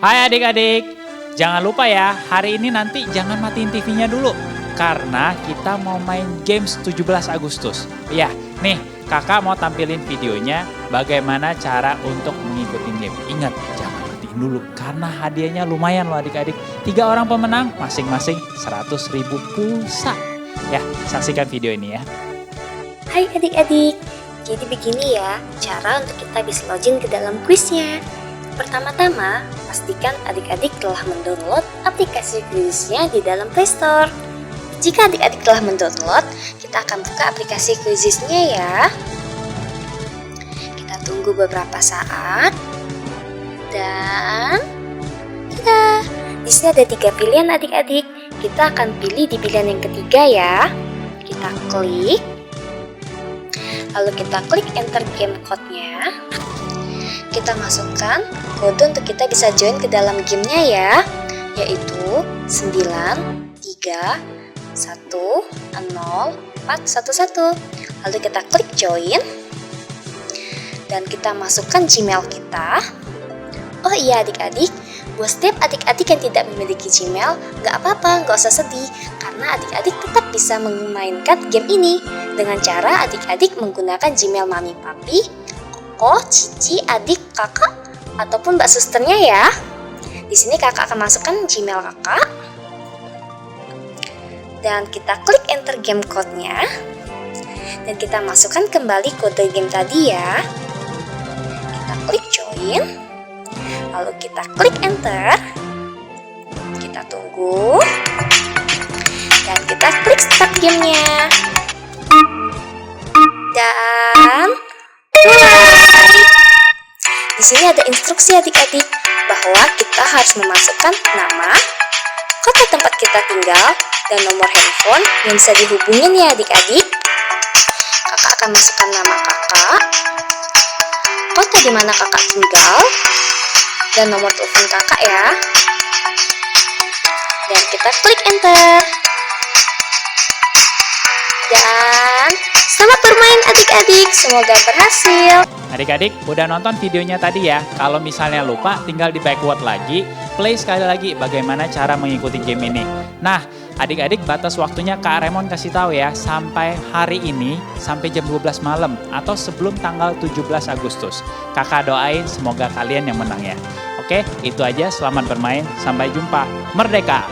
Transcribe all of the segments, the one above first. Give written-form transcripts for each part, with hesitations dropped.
Hai adik-adik, jangan lupa ya, hari ini nanti jangan matiin TV-nya dulu. Karena kita mau main games 17 Agustus. Ya, nih kakak mau tampilin videonya bagaimana cara untuk mengikuti game. Ingat, jangan matiin dulu karena hadiahnya lumayan loh adik-adik. 3 orang pemenang, masing-masing 100.000 pulsa. Ya, saksikan video ini ya. Hai adik-adik, jadi begini ya cara untuk kita bisa login ke dalam kuisnya. Pertama-tama, pastikan adik-adik telah mendownload aplikasi kuisnya di dalam Play Store. Jika adik-adik telah mendownload, kita akan buka aplikasi kuisnya ya. Kita tunggu beberapa saat. Dan di sini ada 3 pilihan adik-adik. Kita akan pilih di pilihan yang ketiga ya. Kita klik. Lalu kita klik enter game code-nya. Kita masukkan kode untuk kita bisa join ke dalam gamenya ya, yaitu 9310411. Lalu kita klik join dan kita masukkan Gmail kita. Oh iya adik-adik, buat setiap adik-adik yang tidak memiliki Gmail, nggak apa-apa, nggak usah sedih, karena adik-adik tetap bisa memainkan game ini dengan cara adik-adik menggunakan Gmail mami papi, koko, cici, adik, kakak, ataupun mbak susternya ya. Di sini kakak akan masukkan Gmail kakak. Dan kita klik enter game code-nya. Dan kita masukkan kembali kode game tadi ya. Kita klik join. Lalu kita klik enter. Kita tunggu. Dan kita klik start gamenya. Dan mulai. Di sini ada instruksi adik-adik bahwa kita harus memasukkan nama, kota tempat kita tinggal, dan nomor handphone yang bisa dihubungin ya adik-adik. Kakak akan masukkan nama kakak, kota di mana kakak tinggal, dan nomor telepon kakak ya. Dan kita klik enter. Dan selamat bermain adik-adik, semoga berhasil. Adik-adik udah nonton videonya tadi ya. Kalau misalnya lupa tinggal di backward lagi, play sekali lagi bagaimana cara mengikuti game ini. Nah, adik-adik batas waktunya Kak Raymond kasih tahu ya, sampai hari ini sampai jam 12 malam atau sebelum tanggal 17 Agustus. Kakak doain semoga kalian yang menang ya. Oke, itu aja, selamat bermain, sampai jumpa. Merdeka!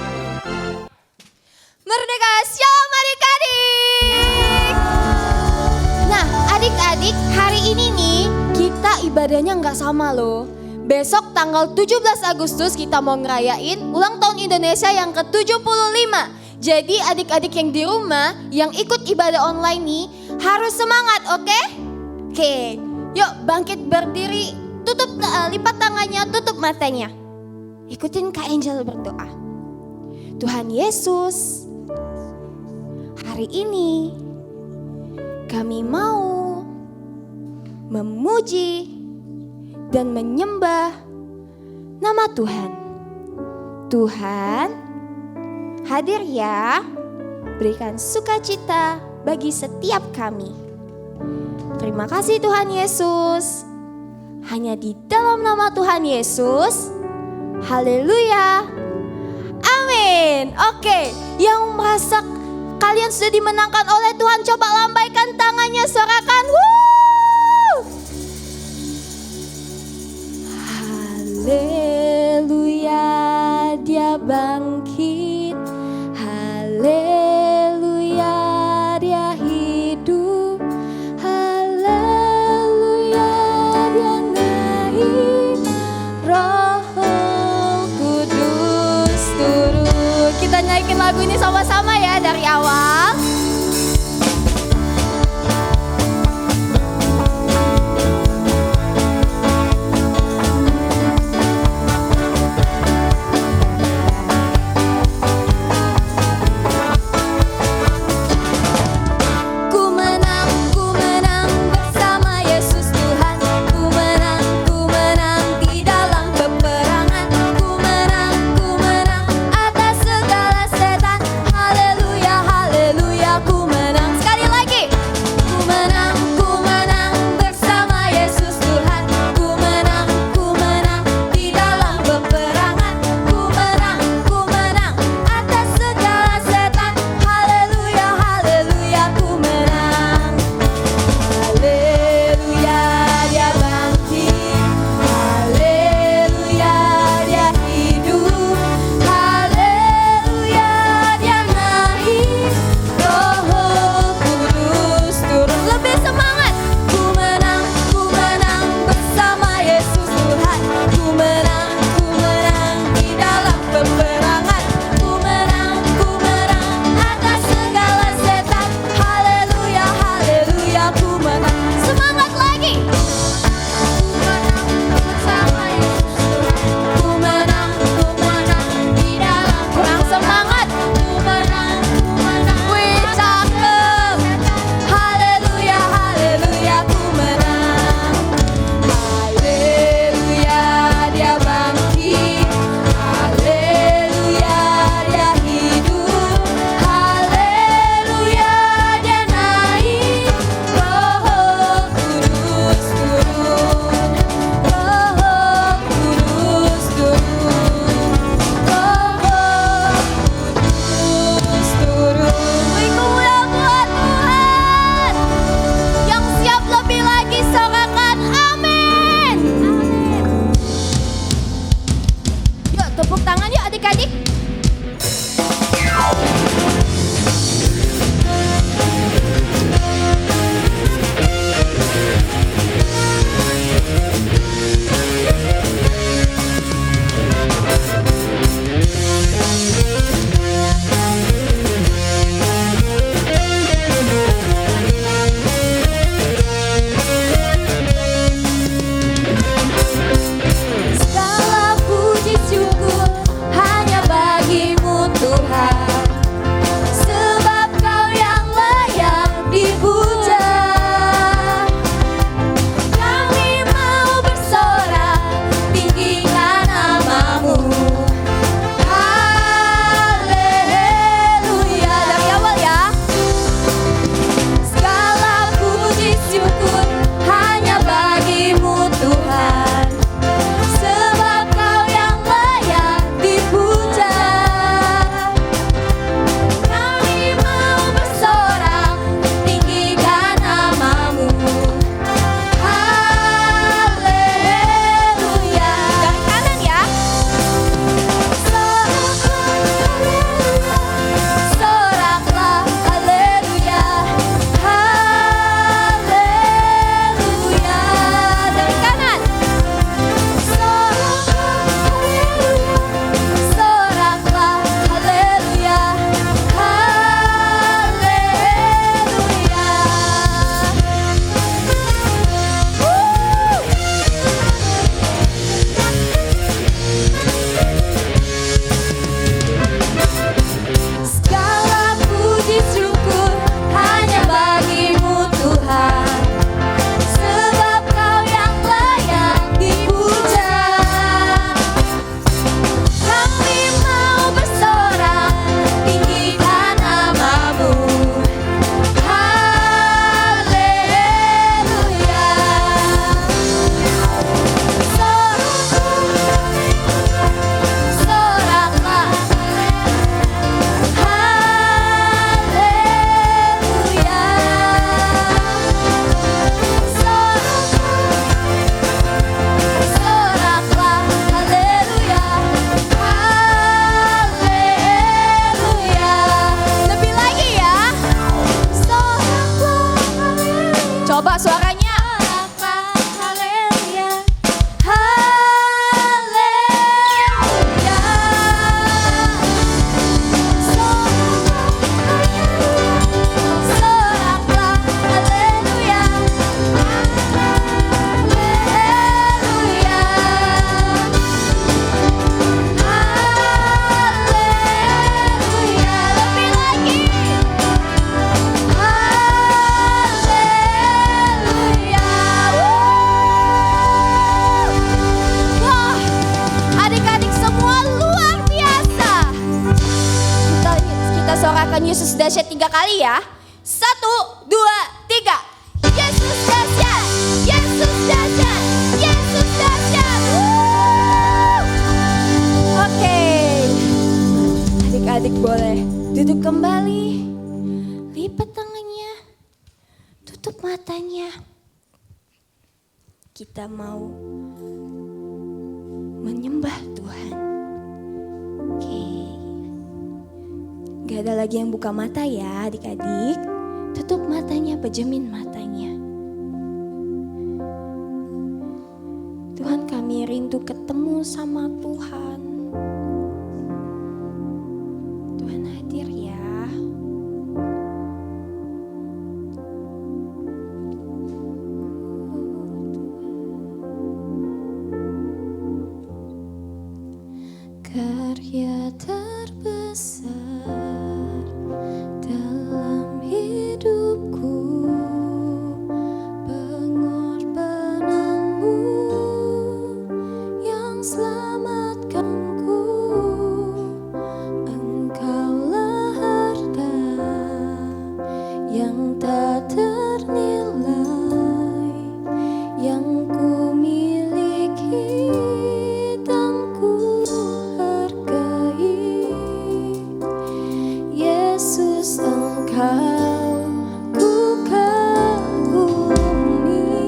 Merdeka, shalom adik-adik. Nah adik-adik, hari ini nih kita ibadahnya nggak sama loh. Besok tanggal 17 Agustus kita mau ngerayain ulang tahun Indonesia yang ke-75. Jadi adik-adik yang di rumah yang ikut ibadah online nih harus semangat, oke? Oke, yuk bangkit berdiri, tutup lipat tangannya, tutup matanya. Ikutin Kak Angel berdoa. Tuhan Yesus, hari ini kami mau memuji dan menyembah nama Tuhan. Tuhan, hadir ya, berikan sukacita bagi setiap kami. Terima kasih Tuhan Yesus. Hanya di dalam nama Tuhan Yesus. Haleluya. Amin. Oke, yang merasa kalian sudah dimenangkan oleh Tuhan, coba lambaikan tangannya, sorakan. Woo! Haleluya, dia bangkit. Haleluya, dia hidup. Haleluya, dia naik. Roh Kudus turun. Kita nyanyiin lagu ini sama-sama ya dari awal. Haleluya, haleluya. kita sorakan Yesus dahsyat 3 kali ya. 1, 2, 3. Yesus dahsyat, Yesus dahsyat, Yesus dahsyat. Oke, adik-adik boleh duduk kembali. Lipat tangannya, tutup matanya. Kita mau menyembah Tuhan. Oke. Gak ada lagi yang buka mata ya adik-adik. Tutup matanya, pejemin matanya. Tuhan, kami rindu ketemu sama Tuhan. Tuhan hadir ya. Karya terbesar dalam hidupku, pengorbananmu yang selamatkanku. Engkaulah harta yang tak ternilai, yang ku miliki dan ku hargai. Yesus, Engkau ku kagumi.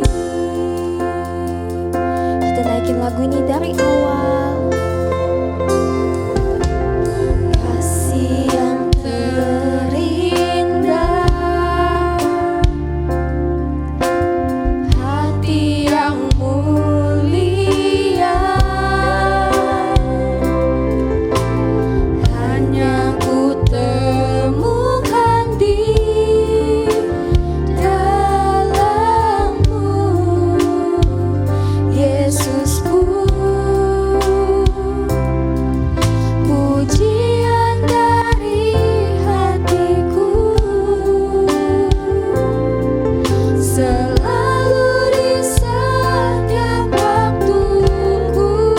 Kita naikin lagu ini dari awal. Kasih yang terindah, hati yang mulia, hanya ku temukan di dalam-Mu, Yesusku. Pujian dari hatiku selalu di setiap waktuku.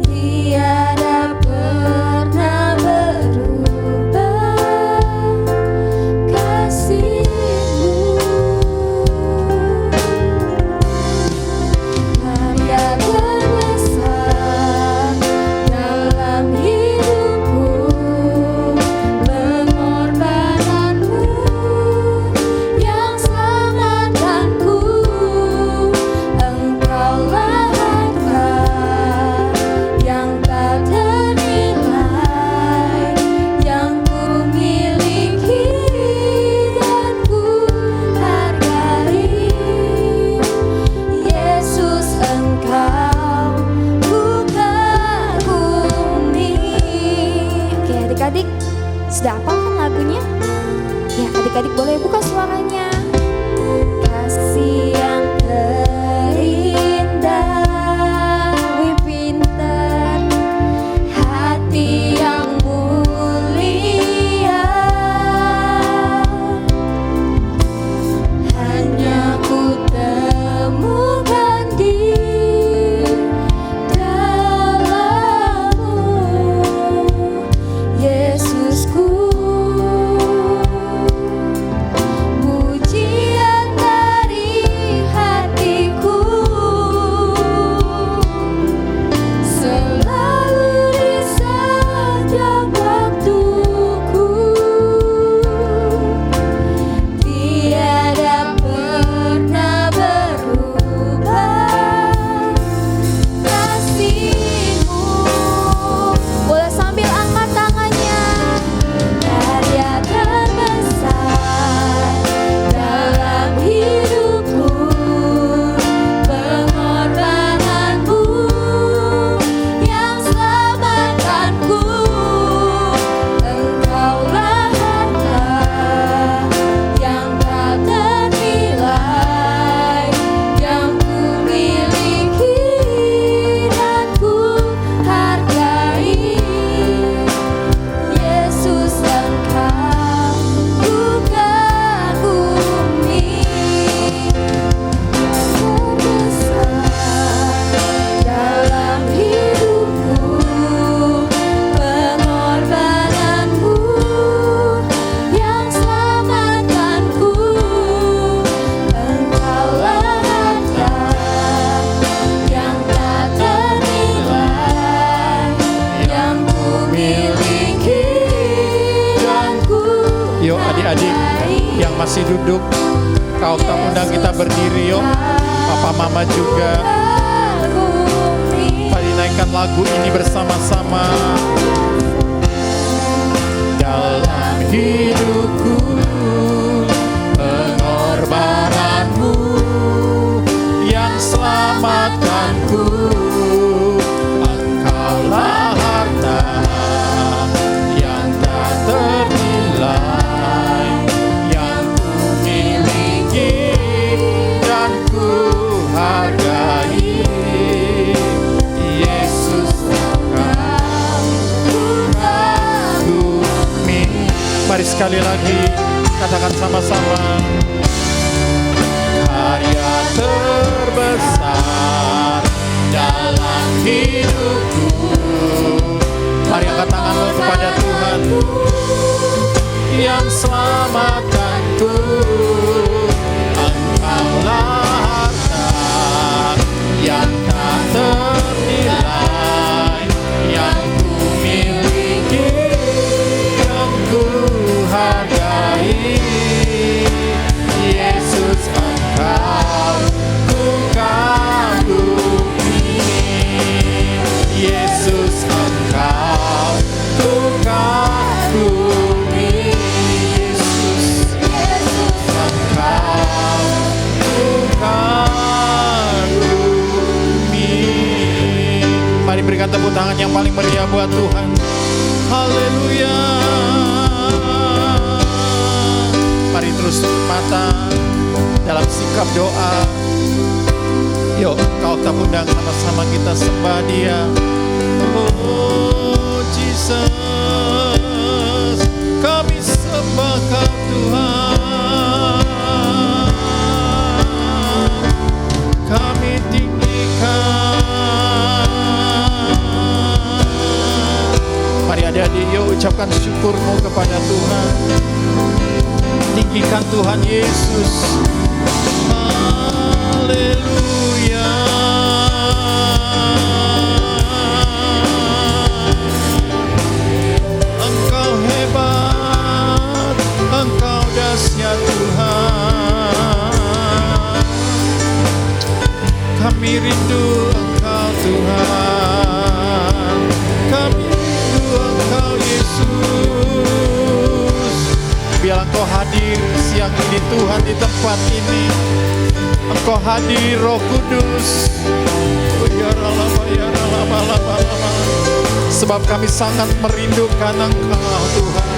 Tiada pernah berubah kasih-Mu. Karya terbesar dalam hidupku, pengorbananmu yang selamatkanku. Engkaulah harta yang tak ternilai, yang ku miliki dan ku hargai. Yesus, Engkau ku kagumi. Oke adik-adik, sudah hafal kan lagunya? Ya adik-adik boleh buka suaranya. Kasih yang terindah, wih pintar, hati yang mulia, hanya ku temukan di dalam-Mu, Yesusku. Puji Yang masih duduk, Kau tak undang kita berdiri yuk. Papa Mama juga. Mari naikkan lagu ini bersama-sama. Dalam hidupku, pengorbananmu yang selamatkanku. Engkaulah harta yang tak ternilai, yang ku miliki dan ku hargai. Yesus, Engkau mengagumi. Mari sekali lagi katakan sama-sama. Karya terbesar dalam hidupku. Mari angkat tanganmu kepada Tuhan yang selamatkanku. Engkaulah harta yang tak ternilai, yang ku miliki, yang ku hargai. Yesus, Engkau ku kagumi. Yesus, Engkau ku kagumi. Yesus, Engkau ku kagumi. Mari berikan tepuk tangan yang paling meriah buat Tuhan. Haleluya. Mari terus tutup mata dalam sikap doa. Yuk, Kau tak undang sama-sama kita sembah Dia. Oh Jesus, kami sembah Kau Tuhan. Kami tinggikan. Mari adik-adik, yuk ucapkan syukurmu kepada Tuhan. Tinggikan Tuhan Yesus. Haleluya. Engkau hebat, Engkau dahsyat Tuhan. Kami rindu Engkau Tuhan. Kami rindu Engkau Yesus. Biar Engkau hadir siang ini Tuhan di tempat ini. Engkau hadir Roh Kudus. Sebab kami sangat merindukan Engkau Tuhan.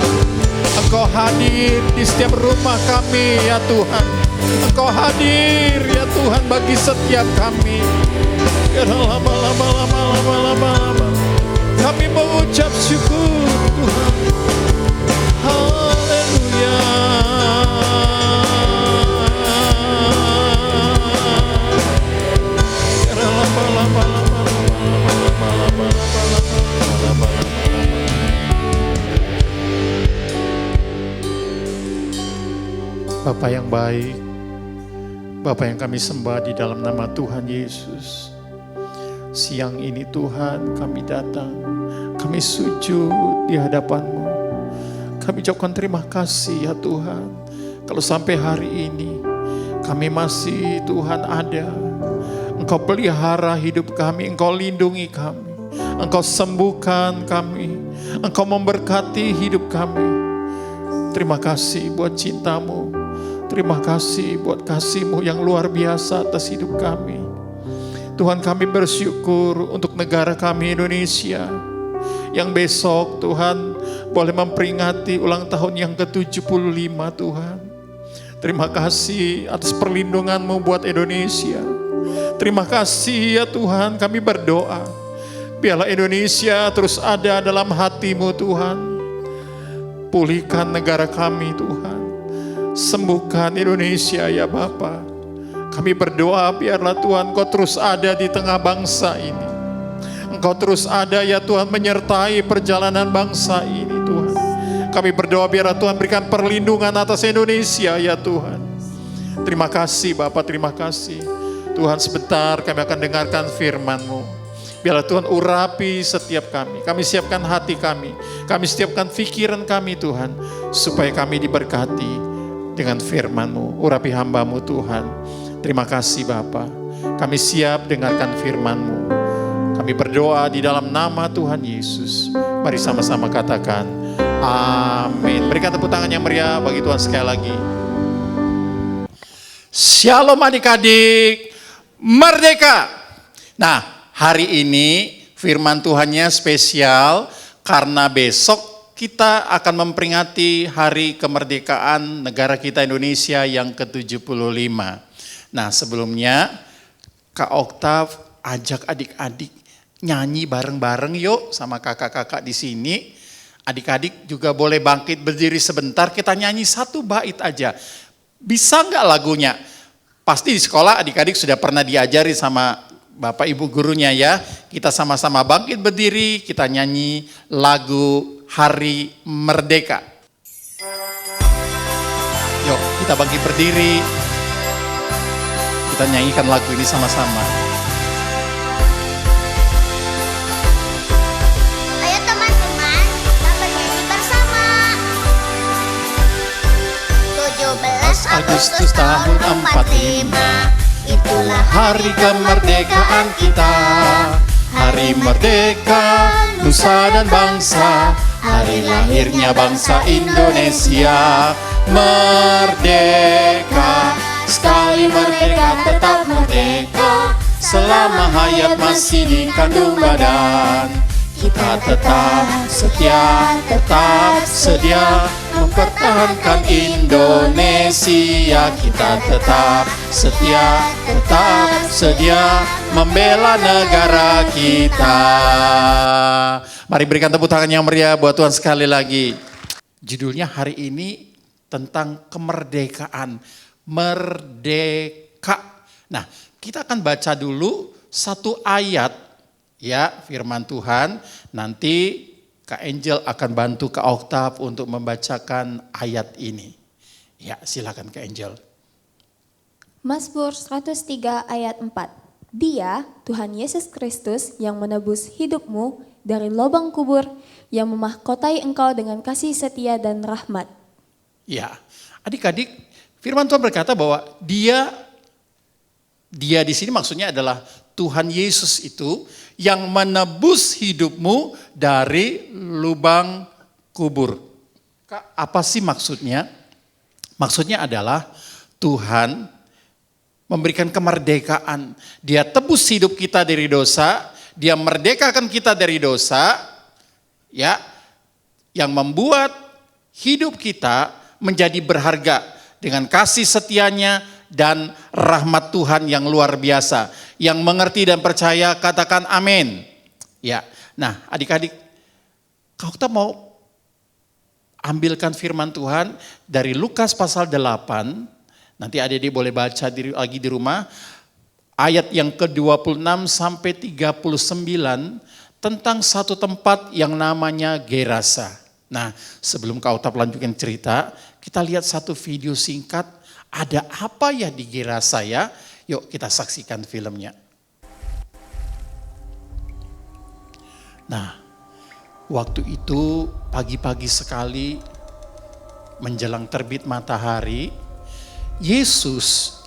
Engkau hadir di setiap rumah kami ya Tuhan. Engkau hadir ya Tuhan bagi setiap kami. Kami mengucap syukur Tuhan. Haleluya. Bapa yang baik, Bapa yang kami sembah di dalam nama Tuhan Yesus. Siang ini Tuhan kami datang, kami sujud di hadapan-Mu. Kami ucapkan terima kasih ya Tuhan. Kalau sampai hari ini kami masih Tuhan ada. Engkau pelihara hidup kami, Engkau lindungi kami. Engkau sembuhkan kami, Engkau memberkati hidup kami. Terima kasih buat cinta-Mu. Terima kasih buat kasih-Mu yang luar biasa atas hidup kami. Tuhan, kami bersyukur untuk negara kami Indonesia yang besok Tuhan boleh memperingati ulang tahun yang ke-75 Tuhan. Terima kasih atas perlindungan-Mu buat Indonesia. Terima kasih ya Tuhan, kami berdoa biarlah Indonesia terus ada dalam hati-Mu Tuhan. Pulihkan negara kami Tuhan. Sembuhkan Indonesia ya Bapa. Kami berdoa biarlah Tuhan Engkau terus ada di tengah bangsa ini. Engkau terus ada ya Tuhan menyertai perjalanan bangsa ini Tuhan. Kami berdoa biarlah Tuhan berikan perlindungan atas Indonesia ya Tuhan. Terima kasih Bapa, terima kasih. Tuhan sebentar kami akan dengarkan firman-Mu. Biarlah Tuhan urapi setiap kami. Kami siapkan hati kami. Kami siapkan pikiran kami Tuhan. Supaya kami diberkati dengan firman-Mu. Urapi hamba-Mu Tuhan. Terima kasih Bapa. Kami siap dengarkan firman-Mu. Kami berdoa di dalam nama Tuhan Yesus. Mari sama-sama katakan amin. Berikan tepuk tangan yang meriah bagi Tuhan sekali lagi. Shalom adik-adik, merdeka. Nah, hari ini firman Tuhannya spesial karena besok kita akan memperingati hari kemerdekaan negara kita Indonesia yang ke-75. Nah, sebelumnya Kak Oktav ajak adik-adik nyanyi bareng-bareng yuk sama kakak-kakak di sini. Adik-adik juga boleh bangkit berdiri sebentar, kita nyanyi satu bait aja. Bisa nggak lagunya? Pasti di sekolah adik-adik sudah pernah diajari sama Bapak Ibu gurunya ya. Kita sama-sama bangkit berdiri, kita nyanyi lagu Hari Merdeka. Yuk kita bangkit berdiri, kita nyanyikan lagu ini sama-sama. Ayo teman-teman, kita bernyanyi bersama. 17 Agustus tahun 45, itulah Hari kemerdekaan kita, hari merdeka nusa dan bangsa, hari lahirnya bangsa Indonesia. Merdeka, sekali merdeka tetap merdeka, selama hayat masih di kandung badan. Kita tetap sedia mempertahankan Indonesia. Kita tetap sedia membela negara kita. Mari berikan tepuk tangan yang meriah buat Tuhan sekali lagi. Judulnya hari ini tentang kemerdekaan. Merdeka. Nah, kita akan baca dulu satu ayat. Ya, firman Tuhan. Nanti Kak Angel akan bantu Kak Oktav untuk membacakan ayat ini. Ya, silakan Kak Angel. Mazmur 103 ayat 4. Dia, Tuhan Yesus Kristus yang menebus hidupmu dari lubang kubur, yang memahkotai engkau dengan kasih setia dan rahmat. Ya, adik-adik, firman Tuhan berkata bahwa dia di sini maksudnya adalah Tuhan Yesus itu yang menebus hidupmu dari lubang kubur. Apa sih maksudnya? Maksudnya adalah Tuhan memberikan kemerdekaan. Dia tebus hidup kita dari dosa, Dia merdekakan kita dari dosa, ya, yang membuat hidup kita menjadi berharga dengan kasih setianya dan rahmat Tuhan yang luar biasa. Yang mengerti dan percaya katakan amin. Ya, nah adik-adik, kau tak mau ambilkan firman Tuhan dari Lukas pasal 8. Nanti adik-adik boleh baca lagi di rumah. Ayat yang ke-26 sampai 39 tentang satu tempat yang namanya Gerasa. Nah, sebelum kau tak lanjutkan cerita, kita lihat satu video singkat. Ada apa ya di Gerasa ya? Yuk kita saksikan filmnya. Nah, waktu itu pagi-pagi sekali menjelang terbit matahari, Yesus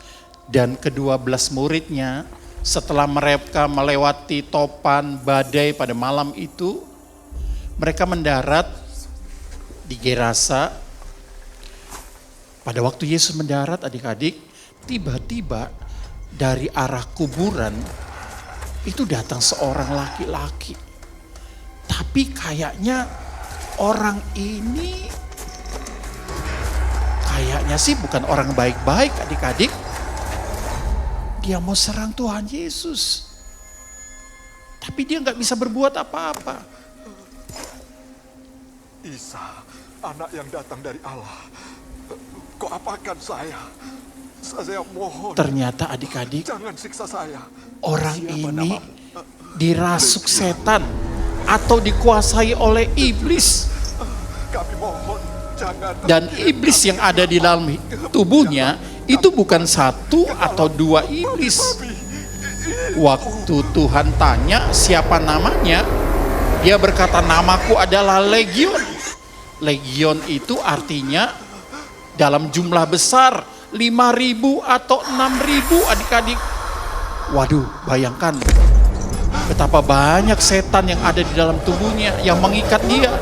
dan ke-12 muridnya setelah mereka melewati topan badai pada malam itu, mereka mendarat di Gerasa. Pada waktu Yesus mendarat adik-adik, tiba-tiba dari arah kuburan itu datang seorang laki-laki. Tapi kayaknya orang ini kayaknya sih bukan orang baik-baik adik-adik. Dia mau serang Tuhan Yesus. Tapi dia gak bisa berbuat apa-apa. Isa, anak yang datang dari Allah, kau apakan saya? Saya mohon. Ternyata adik-adik, Jangan siksa saya. orang Siapa ini nama? dirasuk setan atau dikuasai oleh iblis. Kami mohon, jangan. Dan iblis yang ada di dalam tubuhnya itu bukan satu atau dua iblis. Waktu Tuhan tanya siapa namanya, dia berkata namaku adalah Legion. Legion itu artinya dalam jumlah besar, 5.000 atau 6.000 adik-adik. Waduh, bayangkan betapa banyak setan yang ada di dalam tubuhnya yang mengikat dia.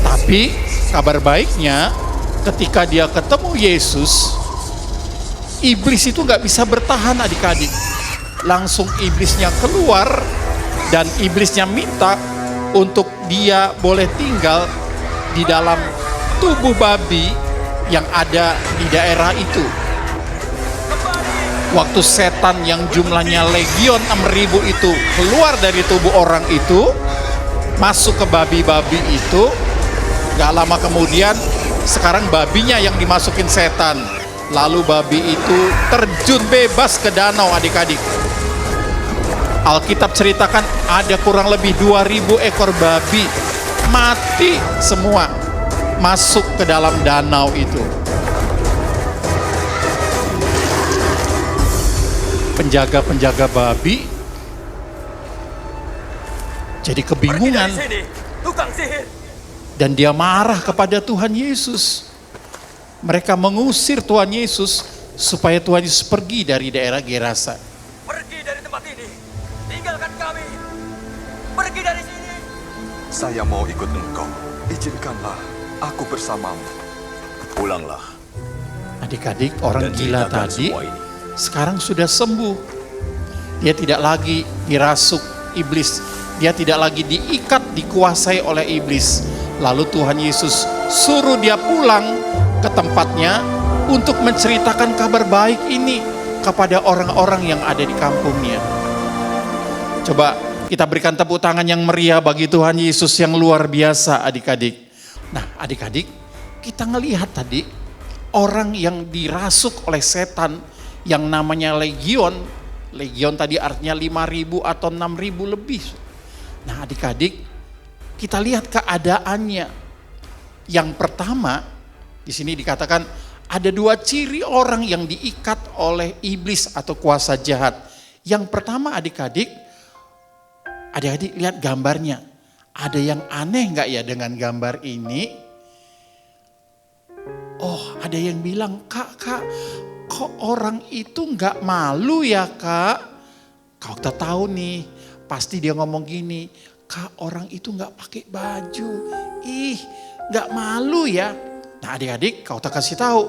Tapi kabar baiknya ketika dia ketemu Yesus, iblis itu gak bisa bertahan adik-adik. Langsung iblisnya keluar dan iblisnya minta untuk dia boleh tinggal di dalam tubuh babi yang ada di daerah itu. Waktu setan yang jumlahnya legion 6.000 itu keluar dari tubuh orang itu, masuk ke babi-babi itu, gak lama kemudian sekarang babinya yang dimasukin setan. Lalu babi itu terjun bebas ke danau adik-adik. Alkitab ceritakan ada kurang lebih 2.000 ekor babi mati semua masuk ke dalam danau itu. Penjaga-penjaga babi jadi kebingungan dan dia marah kepada Tuhan Yesus. Mereka mengusir Tuhan Yesus supaya Tuhan Yesus pergi dari daerah Gerasa. Pergi dari tempat ini, tinggalkan kami, pergi dari sini. Saya mau ikut engkau. Izinkanlah aku bersamamu. Pulanglah. Adik-adik, orang Dan gila ceritakan tadi semua ini. sekarang sudah sembuh. Dia tidak lagi dirasuk iblis. Dia tidak lagi diikat, dikuasai oleh iblis. Lalu Tuhan Yesus suruh dia pulang ke tempatnya untuk menceritakan kabar baik ini kepada orang-orang yang ada di kampungnya. Coba kita berikan tepuk tangan yang meriah bagi Tuhan Yesus yang luar biasa adik-adik. Nah adik-adik, kita ngelihat tadi orang yang dirasuk oleh setan yang namanya legion. Legion tadi artinya 5.000 atau 6.000 lebih. Nah adik-adik, kita lihat keadaannya. Yang pertama, di sini dikatakan ada 2 ciri orang yang diikat oleh iblis atau kuasa jahat. Yang pertama adik-adik lihat gambarnya. Ada yang aneh gak ya dengan gambar ini? Oh ada yang bilang, kak kok orang itu gak malu ya kak? Kau tak tahu nih, pasti dia ngomong gini, kak orang itu gak pakai baju, ih gak malu ya. Nah adik-adik kau tak kasih tahu,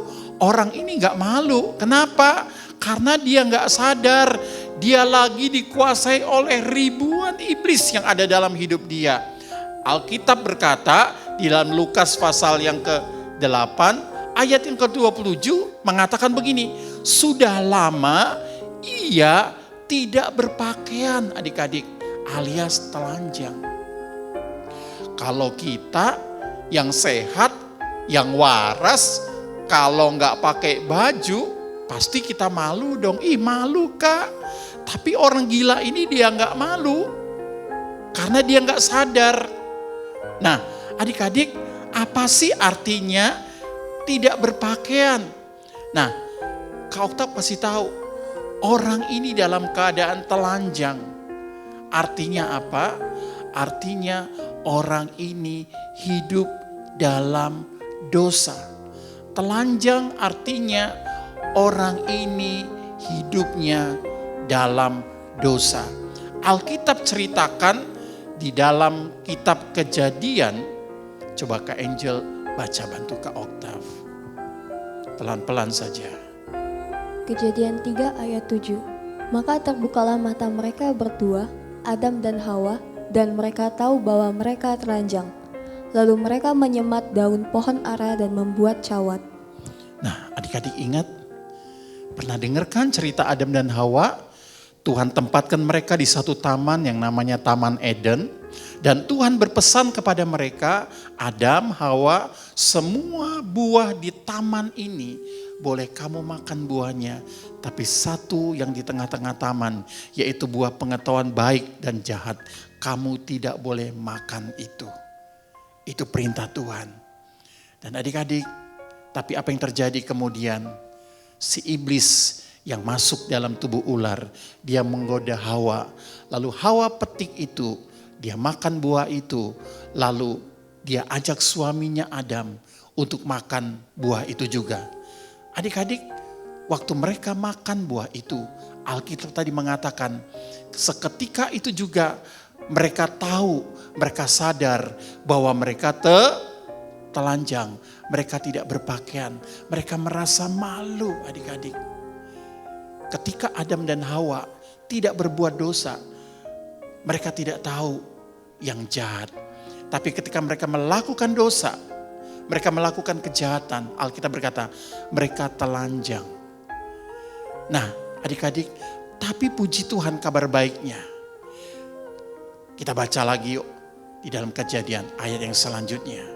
orang ini gak malu, kenapa? Karena dia gak sadar, dia lagi dikuasai oleh ribuan iblis yang ada dalam hidup dia. Alkitab berkata di dalam Lukas pasal yang ke-8 ayat yang ke-27 mengatakan begini, sudah lama ia tidak berpakaian adik-adik alias telanjang. Kalau kita yang sehat, yang waras, kalau nggak pakai baju pasti kita malu dong. Ih malu kak. Tapi orang gila ini dia nggak malu karena dia nggak sadar. Nah adik-adik, apa sih artinya tidak berpakaian? Nah kau tak pasti tahu orang ini dalam keadaan telanjang. Artinya apa? Artinya orang ini hidup dalam dosa. Telanjang artinya orang ini hidupnya dalam dosa. Alkitab ceritakan di dalam kitab Kejadian. Coba Kak Angel baca, bantu Kak Oktav. Pelan-pelan saja. Kejadian 3 ayat 7. Maka terbukalah mata mereka berdua, Adam dan Hawa, dan mereka tahu bahwa mereka telanjang. Lalu mereka menyemat daun pohon ara dan membuat cawat. Nah adik-adik ingat, pernah dengarkan cerita Adam dan Hawa? Tuhan tempatkan mereka di satu taman yang namanya Taman Eden. Dan Tuhan berpesan kepada mereka, Adam, Hawa, semua buah di taman ini boleh kamu makan buahnya. Tapi satu yang di tengah-tengah taman, yaitu buah pengetahuan baik dan jahat, kamu tidak boleh makan itu. Itu perintah Tuhan. Dan adik-adik, tapi apa yang terjadi kemudian? Si iblis yang masuk dalam tubuh ular, dia menggoda Hawa. Lalu Hawa petik itu, dia makan buah itu. Lalu dia ajak suaminya Adam untuk makan buah itu juga. Adik-adik, waktu mereka makan buah itu, Alkitab tadi mengatakan seketika itu juga mereka tahu, mereka sadar bahwa mereka telanjang, mereka tidak berpakaian, mereka merasa malu adik-adik. Ketika Adam dan Hawa tidak berbuat dosa, mereka tidak tahu yang jahat. Tapi ketika mereka melakukan dosa, mereka melakukan kejahatan, Alkitab berkata mereka telanjang. Nah adik-adik, tapi puji Tuhan kabar baiknya. Kita baca lagi yuk di dalam Kejadian ayat yang selanjutnya.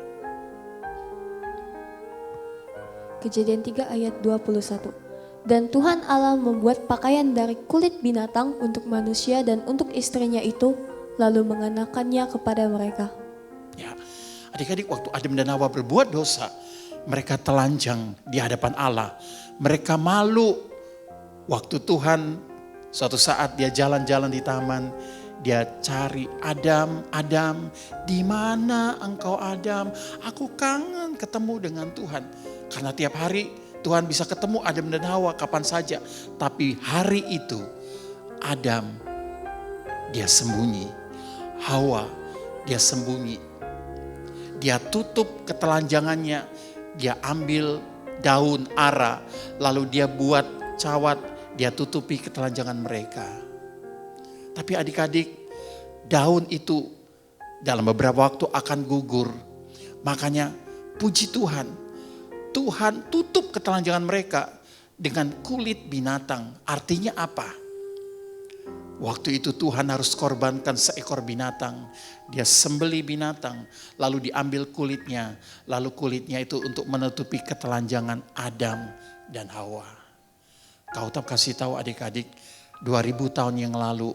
Kejadian 3 ayat 21. Dan Tuhan Allah membuat pakaian dari kulit binatang untuk manusia dan untuk istrinya itu, lalu mengenakannya kepada mereka. Ya, adik-adik, waktu Adam dan Hawa berbuat dosa, mereka telanjang di hadapan Allah. Mereka malu. Waktu Tuhan suatu saat dia jalan-jalan di taman, dia cari Adam, Adam, di mana engkau Adam? Aku kangen ketemu dengan Tuhan. Karena tiap hari Tuhan bisa ketemu Adam dan Hawa kapan saja. Tapi hari itu Adam dia sembunyi, Hawa dia sembunyi. Dia tutup ketelanjangannya, dia ambil daun ara, lalu dia buat cawat, dia tutupi ketelanjangan mereka. Tapi adik-adik, daun itu dalam beberapa waktu akan gugur. Makanya puji Tuhan, Tuhan tutup ketelanjangan mereka dengan kulit binatang. Artinya apa? Waktu itu Tuhan harus korbankan seekor binatang. Dia sembeli binatang, lalu diambil kulitnya. Lalu kulitnya itu untuk menutupi ketelanjangan Adam dan Hawa. Kau tak kasih tahu adik-adik, 2000 tahun yang lalu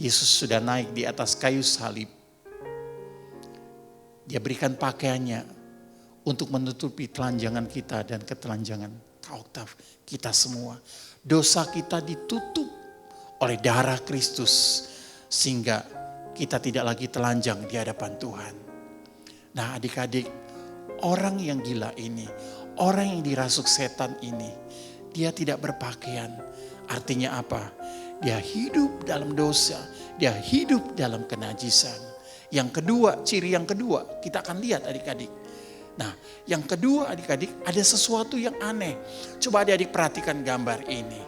Yesus sudah naik di atas kayu salib. Dia berikan pakaiannya untuk menutupi telanjangan kita dan ketelanjangan Oktav kita semua. Dosa kita ditutup oleh darah Kristus sehingga kita tidak lagi telanjang di hadapan Tuhan. Nah adik-adik, orang yang gila ini, orang yang dirasuk setan ini, dia tidak berpakaian. Artinya apa? Dia hidup dalam dosa, dia hidup dalam kenajisan. Yang kedua, ciri yang kedua, kita akan lihat adik-adik. Nah, yang kedua adik-adik, ada sesuatu yang aneh. Coba adik-adik perhatikan gambar ini.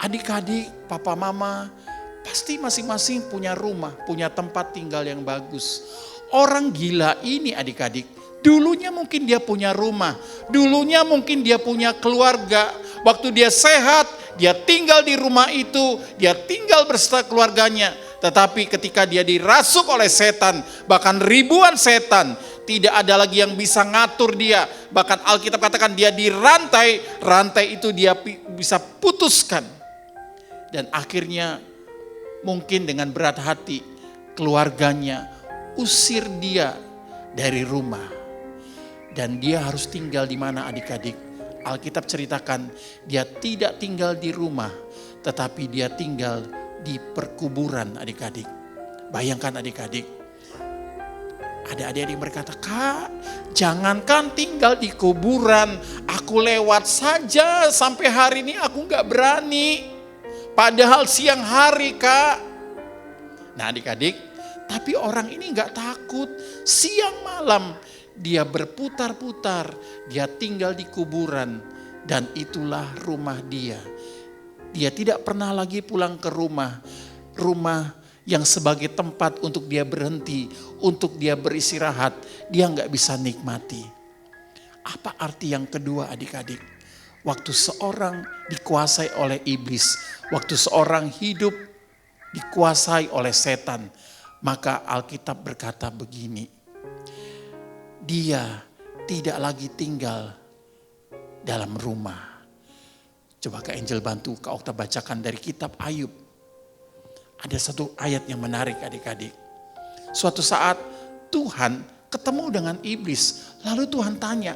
Adik-adik, papa mama, pasti masing-masing punya rumah, punya tempat tinggal yang bagus. Orang gila ini adik-adik, dulunya mungkin dia punya rumah, dulunya mungkin dia punya keluarga. Waktu dia sehat, dia tinggal di rumah itu, dia tinggal beserta keluarganya. Tetapi ketika dia dirasuk oleh setan, bahkan ribuan setan, tidak ada lagi yang bisa ngatur dia. Bahkan Alkitab katakan dia dirantai, rantai itu dia bisa putuskan. Dan akhirnya mungkin dengan berat hati keluarganya usir dia dari rumah. Dan dia harus tinggal di mana adik-adik? Alkitab ceritakan dia tidak tinggal di rumah, tetapi dia tinggal di perkuburan adik-adik. Bayangkan adik-adik, ada adik-adik berkata, Kak, jangankan tinggal di kuburan, aku lewat saja sampai hari ini aku gak berani. Padahal siang hari, Kak. Nah adik-adik, tapi orang ini gak takut. Siang malam dia berputar-putar, dia tinggal di kuburan dan itulah rumah dia. Dia tidak pernah lagi pulang ke rumah yang sebagai tempat untuk dia berhenti, untuk dia beristirahat, dia nggak bisa nikmati. Apa arti yang kedua adik-adik? Waktu seorang dikuasai oleh iblis, waktu seorang hidup dikuasai oleh setan, maka Alkitab berkata begini, dia tidak lagi tinggal dalam rumah. Coba Kak Angel bantu Kak Okta bacakan dari kitab Ayub. Ada satu ayat yang menarik adik-adik. Suatu saat Tuhan ketemu dengan iblis. Lalu Tuhan tanya.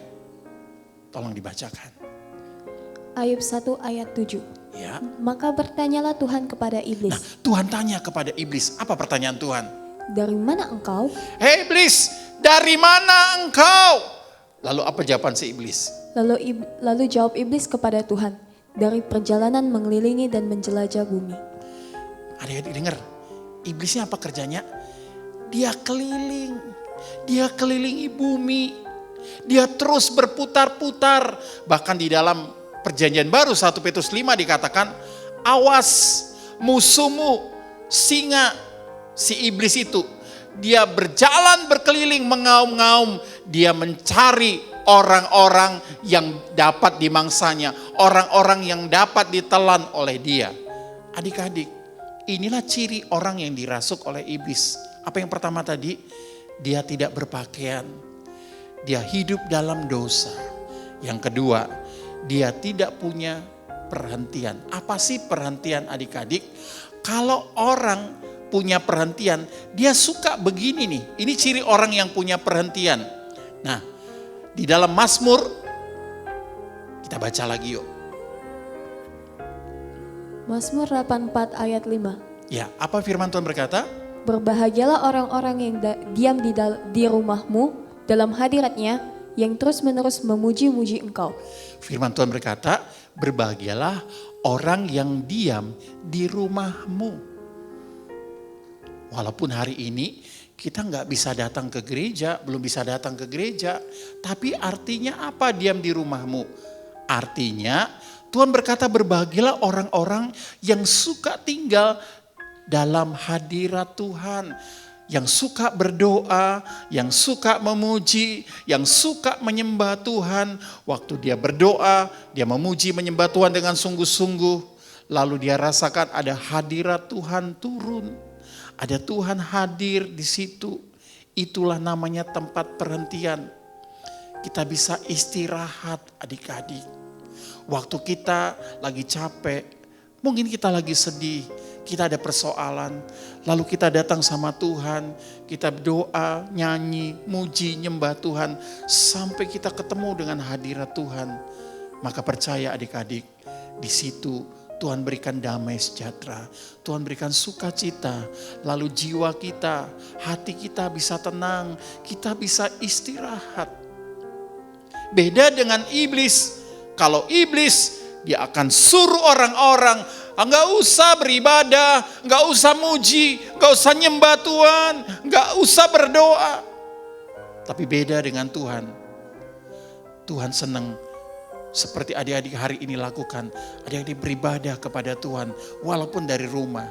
Tolong dibacakan. Ayub 1 ayat 7. Ya. Maka bertanyalah Tuhan kepada iblis. Nah, Tuhan tanya kepada iblis. Apa pertanyaan Tuhan? Dari mana engkau? Hei iblis, dari mana engkau? Lalu apa jawaban si iblis? Lalu jawab iblis kepada Tuhan, dari perjalanan mengelilingi dan menjelajah bumi. Adik-adik dengar, iblisnya apa kerjanya? Dia kelilingi bumi. Dia terus berputar-putar. Bahkan di dalam perjanjian baru 1 Petrus 5 dikatakan, awas musuhmu singa, si iblis itu. Dia berjalan berkeliling mengaum-ngaum. Dia mencari orang-orang yang dapat dimangsanya. Orang-orang yang dapat ditelan oleh dia. Adik-adik, inilah ciri orang yang dirasuk oleh iblis. Apa yang pertama tadi? Dia tidak berpakaian. Dia hidup dalam dosa. Yang kedua, dia tidak punya perhentian. Apa sih perhentian adik-adik? Kalau orang punya perhentian, dia suka begini nih. Ini ciri orang yang punya perhentian. Nah, di dalam Mazmur, kita baca lagi yuk. Mazmur 84 ayat 5. Ya, apa firman Tuhan berkata? Berbahagialah orang-orang yang diam di rumahmu dalam hadiratnya, yang terus-menerus memuji-muji engkau. Firman Tuhan berkata, berbahagialah orang yang diam di rumahmu. Walaupun hari ini kita nggak bisa datang ke gereja, belum bisa datang ke gereja. Tapi artinya apa diam di rumahmu? Artinya Tuhan berkata berbahagialah orang-orang yang suka tinggal dalam hadirat Tuhan. Yang suka berdoa, yang suka memuji, yang suka menyembah Tuhan. Waktu dia berdoa, dia memuji menyembah Tuhan dengan sungguh-sungguh. Lalu dia rasakan ada hadirat Tuhan turun. Ada Tuhan hadir di situ. Itulah namanya tempat perhentian. Kita bisa istirahat adik-adik. Waktu kita lagi capek, mungkin kita lagi sedih, kita ada persoalan. Lalu kita datang sama Tuhan, kita berdoa, nyanyi, muji, nyembah Tuhan. Sampai kita ketemu dengan hadirat Tuhan. Maka percaya adik-adik, di situ Tuhan berikan damai sejahtera, Tuhan berikan sukacita, lalu jiwa kita, hati kita bisa tenang, kita bisa istirahat. Beda dengan iblis, kalau iblis dia akan suruh orang-orang, enggak usah beribadah, enggak usah muji, enggak usah nyembah Tuhan, enggak usah berdoa. Tapi beda dengan Tuhan, Tuhan senang. Seperti adik-adik hari ini lakukan. Adik-adik beribadah kepada Tuhan walaupun dari rumah.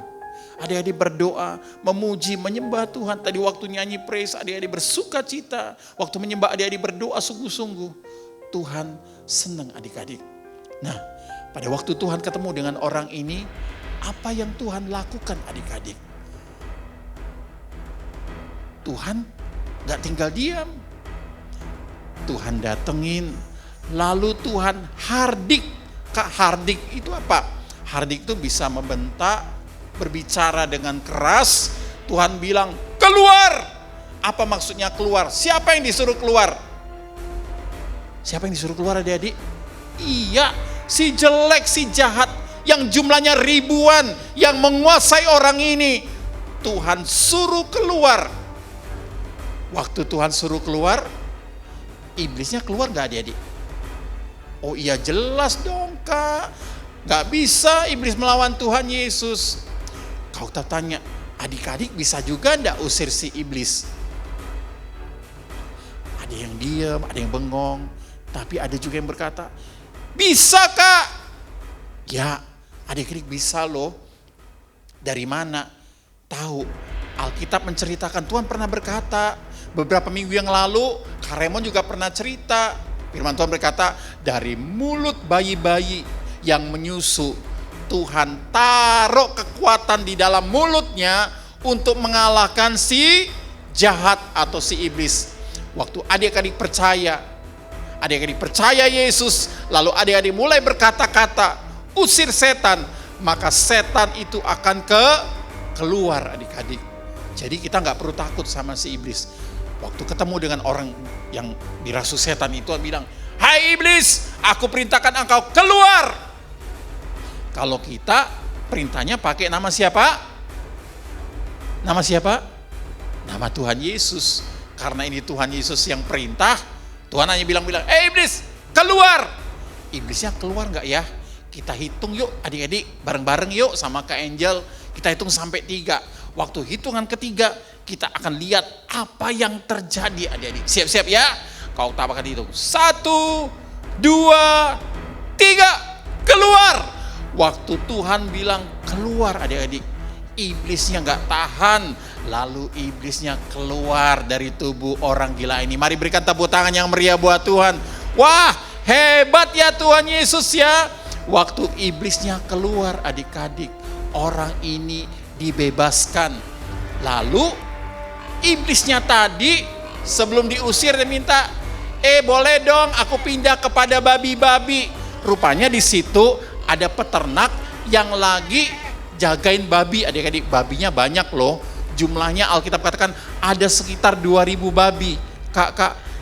Adik-adik berdoa, memuji, menyembah Tuhan. Tadi waktu nyanyi praise, adik-adik bersuka cita. Waktu menyembah, adik-adik berdoa sungguh-sungguh. Tuhan senang adik-adik. Nah, pada waktu Tuhan ketemu dengan orang ini, apa yang Tuhan lakukan adik-adik? Tuhan gak tinggal diam. Tuhan datengin. Lalu Tuhan hardik. Kak, hardik itu apa? Hardik itu bisa membentak, berbicara dengan keras. Tuhan bilang, keluar. Apa maksudnya keluar? Siapa yang disuruh keluar? Siapa yang disuruh keluar adik-adik? Iya, si jelek, si jahat, yang jumlahnya ribuan, yang menguasai orang ini. Tuhan suruh keluar. Waktu Tuhan suruh keluar, iblisnya keluar gak adik-adik? Oh iya jelas dong Kak, gak bisa iblis melawan Tuhan Yesus. Kau tak tanya, adik-adik bisa juga ndak usir si iblis? Ada yang diam, ada yang bengong, tapi ada juga yang berkata, bisa Kak. Ya, adik-adik bisa loh. Dari mana? Tahu, Alkitab menceritakan, Tuhan pernah berkata, beberapa minggu yang lalu, Kak Raymond juga pernah cerita. Firman Tuhan berkata, dari mulut bayi-bayi yang menyusu, Tuhan taruh kekuatan di dalam mulutnya untuk mengalahkan si jahat atau si iblis. Waktu adik-adik percaya Yesus, lalu adik-adik mulai berkata-kata, usir setan, maka setan itu akan keluar adik-adik. Jadi kita gak perlu takut sama si iblis. Waktu ketemu dengan orang yang dirasuk setan itu bilang, hai iblis, aku perintahkan engkau keluar. Kalau kita perintahnya pakai nama siapa? Nama siapa? Nama Tuhan Yesus. Karena ini Tuhan Yesus yang perintah, Tuhan hanya bilang-bilang, iblis, keluar. Iblisnya keluar nggak ya? Kita hitung yuk adik-adik, bareng-bareng yuk sama Kak Angel. Kita hitung sampai 3. Waktu hitungan ketiga, kita akan lihat apa yang terjadi adik-adik. Siap-siap ya? Kau tambahkan hitung. 1, 2, 3, keluar. Waktu Tuhan bilang keluar adik-adik, iblisnya nggak tahan. Lalu iblisnya keluar dari tubuh orang gila ini. Mari berikan tepuk tangan yang meriah buat Tuhan. Wah, hebat ya Tuhan Yesus ya. Waktu iblisnya keluar adik-adik, orang ini dibebaskan. Lalu iblisnya tadi sebelum diusir dia minta, boleh dong aku pindah kepada babi-babi. Rupanya di situ ada peternak yang lagi jagain babi adik-adik. Babinya banyak loh. Jumlahnya Alkitab katakan ada sekitar 2.000 babi. Kak,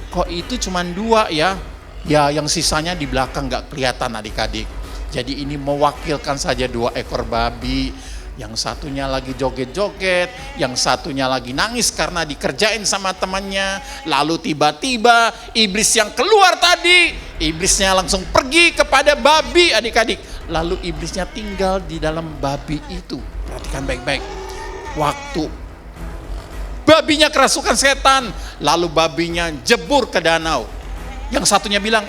kok itu cuma 2 ya? Ya yang sisanya di belakang gak kelihatan adik-adik. Jadi ini mewakilkan saja 2 ekor babi. Yang satunya lagi joget-joget, yang satunya lagi nangis karena dikerjain sama temannya. Lalu tiba-tiba iblis yang keluar tadi, iblisnya langsung pergi kepada babi adik-adik. Lalu iblisnya tinggal di dalam babi itu. Perhatikan baik-baik. Waktu babinya kerasukan setan, lalu babinya jebur ke danau. Yang satunya bilang,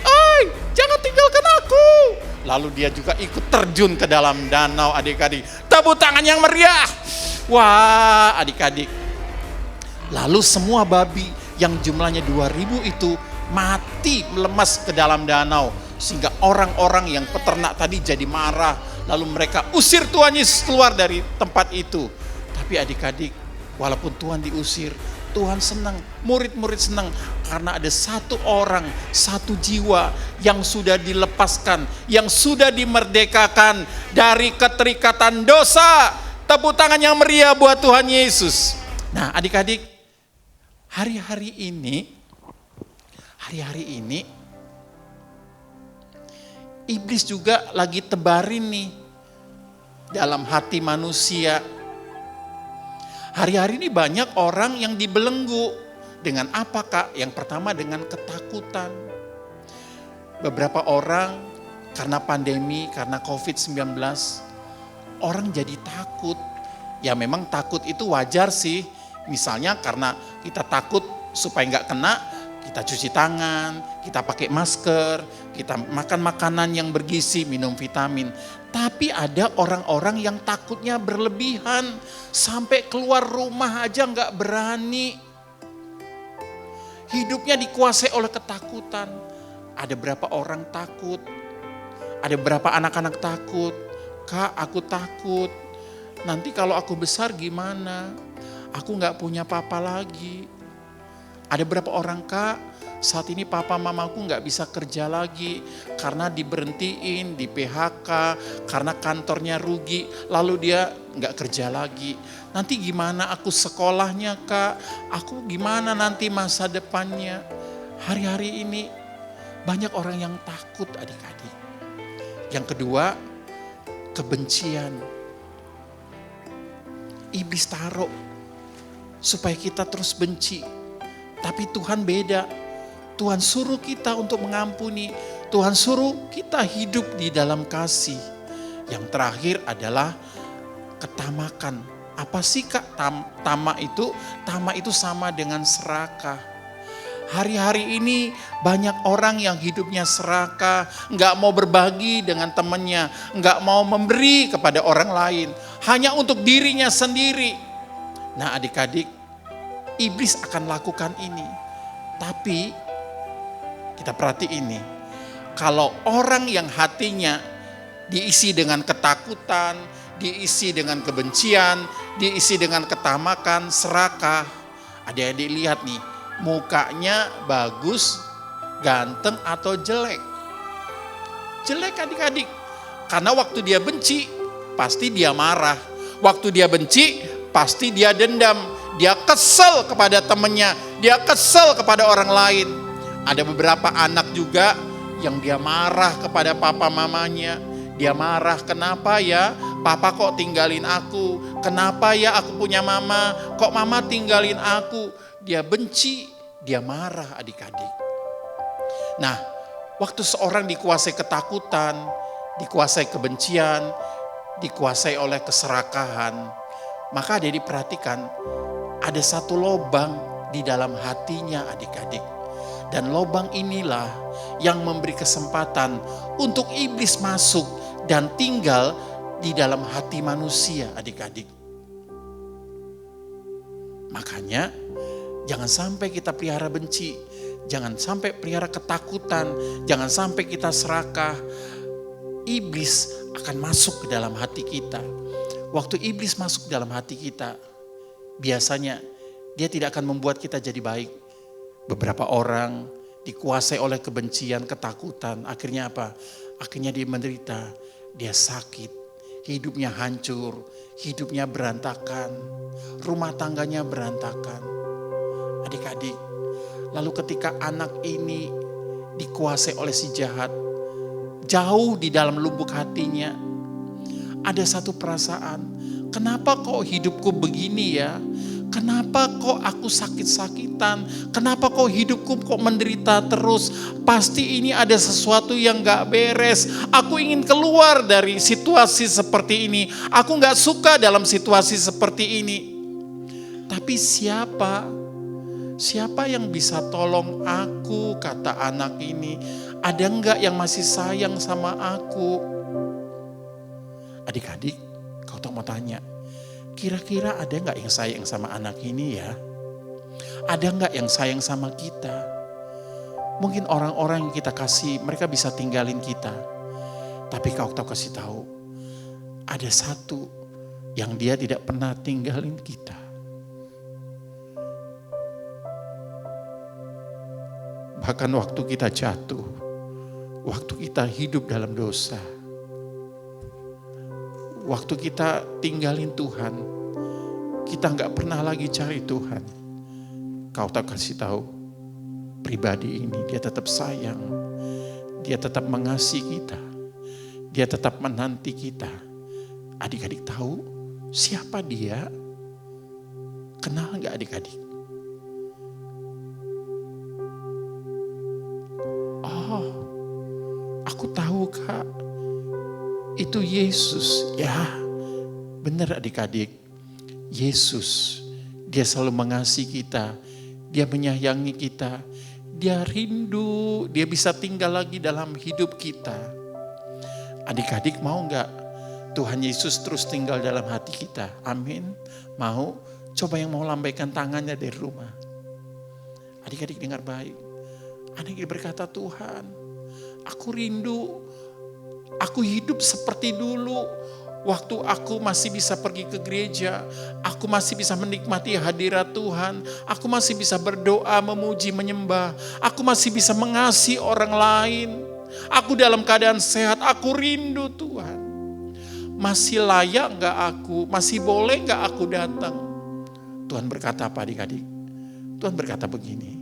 jangan tinggalkan aku. Lalu dia juga ikut terjun ke dalam danau adik-adik. Tepuk tangan yang meriah. Wah adik-adik. Lalu semua babi yang jumlahnya 2.000 itu mati melemas ke dalam danau. Sehingga orang-orang yang peternak tadi jadi marah. Lalu mereka usir Tuhan Yesus keluar dari tempat itu. Tapi adik-adik, walaupun Tuhan diusir, Tuhan senang, murid-murid senang karena ada 1 orang, 1 jiwa yang sudah dilepaskan, yang sudah dimerdekakan dari keterikatan dosa. Tepuk tangan yang meriah buat Tuhan Yesus. Nah adik-adik, hari-hari ini iblis juga lagi tebarin nih dalam hati manusia. Hari-hari ini banyak orang yang dibelenggu. Dengan apa Kak? Yang pertama dengan ketakutan. Beberapa orang karena pandemi, karena COVID-19, orang jadi takut. Ya memang takut itu wajar sih. Misalnya karena kita takut supaya nggak kena, kita cuci tangan, kita pakai masker, kita makan makanan yang bergizi, minum vitamin. Tapi ada orang-orang yang takutnya berlebihan, sampai keluar rumah aja nggak berani. Hidupnya dikuasai oleh ketakutan. Ada berapa orang takut? Ada berapa anak-anak takut? Kak, aku takut. Nanti kalau aku besar gimana? Aku nggak punya papa lagi. Ada berapa orang Kak, saat ini papa mamaku nggak bisa kerja lagi karena diberhentiin, di PHK, karena kantornya rugi, lalu dia nggak kerja lagi. Nanti gimana aku sekolahnya Kak, aku gimana nanti masa depannya. Hari-hari ini banyak orang yang takut adik-adik. Yang kedua, kebencian. Iblis taruh supaya kita terus benci. Tapi Tuhan beda. Tuhan suruh kita untuk mengampuni. Tuhan suruh kita hidup di dalam kasih. Yang terakhir adalah ketamakan. Apa sih Kak tamak itu? Tamak itu sama dengan serakah. Hari-hari ini banyak orang yang hidupnya serakah. Nggak mau berbagi dengan temannya. Nggak mau memberi kepada orang lain. Hanya untuk dirinya sendiri. Nah adik-adik, iblis akan lakukan ini. Tapi kita perhatiin ini. Kalau orang yang hatinya diisi dengan ketakutan, diisi dengan kebencian, diisi dengan ketamakan, serakah. Adik-adik lihat nih, mukanya bagus, ganteng atau jelek? Jelek adik-adik. Karena waktu dia benci, pasti dia marah. Waktu dia benci, pasti dia dendam. Dia kesel kepada temannya, dia kesel kepada orang lain. Ada beberapa anak juga yang dia marah kepada papa mamanya. Dia marah, kenapa ya papa kok tinggalin aku? Kenapa ya aku punya mama, kok mama tinggalin aku? Dia benci, dia marah adik-adik. Nah, waktu seorang dikuasai ketakutan, dikuasai kebencian, dikuasai oleh keserakahan, maka dia diperhatikan ada satu lubang di dalam hatinya adik-adik. Dan lubang inilah yang memberi kesempatan untuk iblis masuk dan tinggal di dalam hati manusia adik-adik. Makanya jangan sampai kita pelihara benci, jangan sampai pelihara ketakutan, jangan sampai kita serakah. Iblis akan masuk ke dalam hati kita. Waktu iblis masuk ke dalam hati kita, biasanya dia tidak akan membuat kita jadi baik. Beberapa orang dikuasai oleh kebencian, ketakutan, akhirnya apa? Akhirnya dia menderita, dia sakit, hidupnya hancur, hidupnya berantakan, rumah tangganya berantakan. Adik-adik, lalu ketika anak ini dikuasai oleh si jahat, jauh di dalam lubuk hatinya ada satu perasaan, kenapa kok hidupku begini ya? Kenapa kok aku sakit-sakitan? Kenapa kok hidupku kok menderita terus? Pasti ini ada sesuatu yang gak beres. Aku ingin keluar dari situasi seperti ini. Aku gak suka dalam situasi seperti ini. Tapi siapa yang bisa tolong aku, kata anak ini? Ada enggak yang masih sayang sama aku? Adik-adik, kau tak mau tanya, kira-kira ada enggak yang sayang sama anak ini ya? Ada enggak yang sayang sama kita? Mungkin orang-orang yang kita kasih, mereka bisa tinggalin kita. Tapi kau tak kasih tahu, ada satu yang dia tidak pernah tinggalin kita. Bahkan waktu kita jatuh, waktu kita hidup dalam dosa, waktu kita tinggalin Tuhan, kita nggak pernah lagi cari Tuhan. Kau tak kasih tahu, pribadi ini dia tetap sayang, dia tetap mengasihi kita, dia tetap menanti kita. Adik-adik tahu siapa dia? Kenal nggak adik-adik? Oh, aku tahu Kak, itu Yesus. Ya, benar adik-adik. Yesus, dia selalu mengasihi kita, dia menyayangi kita, dia rindu, dia bisa tinggal lagi dalam hidup kita. Adik-adik mau nggak Tuhan Yesus terus tinggal dalam hati kita? Amin. Mau? Coba yang mau lambaikan tangannya dari rumah. Adik-adik dengar baik. Adik berkata, Tuhan, aku rindu, aku hidup seperti dulu. Waktu aku masih bisa pergi ke gereja, aku masih bisa menikmati hadirat Tuhan, aku masih bisa berdoa, memuji, menyembah, aku masih bisa mengasihi orang lain. Aku dalam keadaan sehat, aku rindu Tuhan. Masih layak gak aku, masih boleh gak aku datang? Tuhan berkata apa adik-adik? Tuhan berkata begini,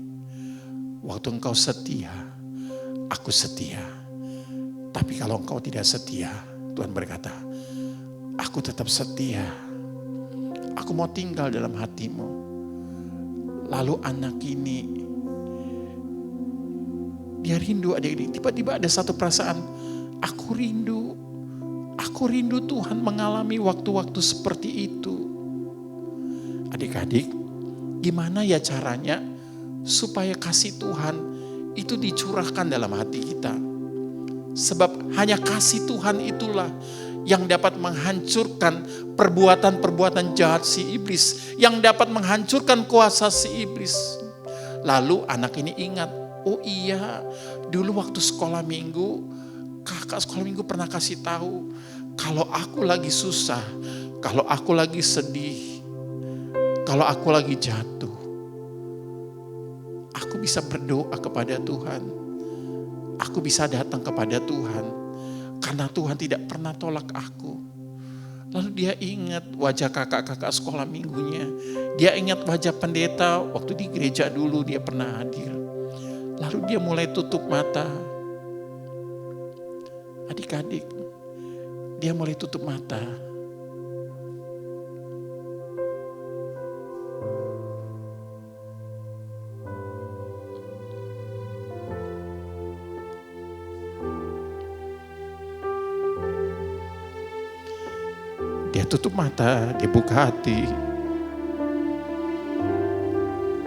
waktu engkau setia, aku setia. Tapi kalau engkau tidak setia, Tuhan berkata, aku tetap setia. Aku mau tinggal dalam hatimu. Lalu anak ini, dia rindu adik-adik. Tiba-tiba ada satu perasaan, aku rindu Tuhan mengalami waktu-waktu seperti itu. Adik-adik, gimana ya caranya supaya kasih Tuhan itu dicurahkan dalam hati kita? Sebab hanya kasih Tuhan itulah yang dapat menghancurkan perbuatan-perbuatan jahat si iblis, yang dapat menghancurkan kuasa si iblis. Lalu anak ini ingat, oh iya, dulu waktu sekolah minggu, kakak sekolah minggu pernah kasih tahu, kalau aku lagi susah, kalau aku lagi sedih, kalau aku lagi jatuh, aku bisa berdoa kepada Tuhan. Aku bisa datang kepada Tuhan. Karena Tuhan tidak pernah tolak aku. Lalu dia ingat wajah kakak-kakak sekolah minggunya. Dia ingat wajah pendeta waktu di gereja dulu dia pernah hadir. Lalu dia mulai tutup mata. Adik-adik, dia mulai tutup mata. Dia tutup mata, dia buka hati.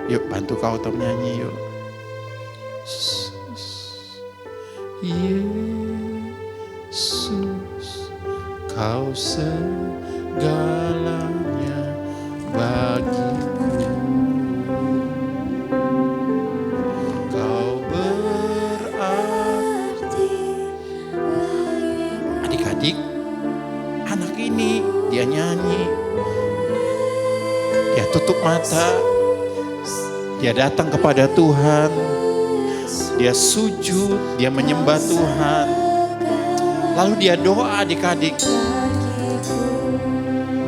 Yuk bantu kau Tom nyanyi yuk. Yesus, kau segalanya bagiku. Kau berarti. Adik-adik, anak ini dia nyanyi. Dia tutup mata. Dia datang kepada Tuhan, dia sujud, dia menyembah Tuhan. Lalu dia doa adik-adik.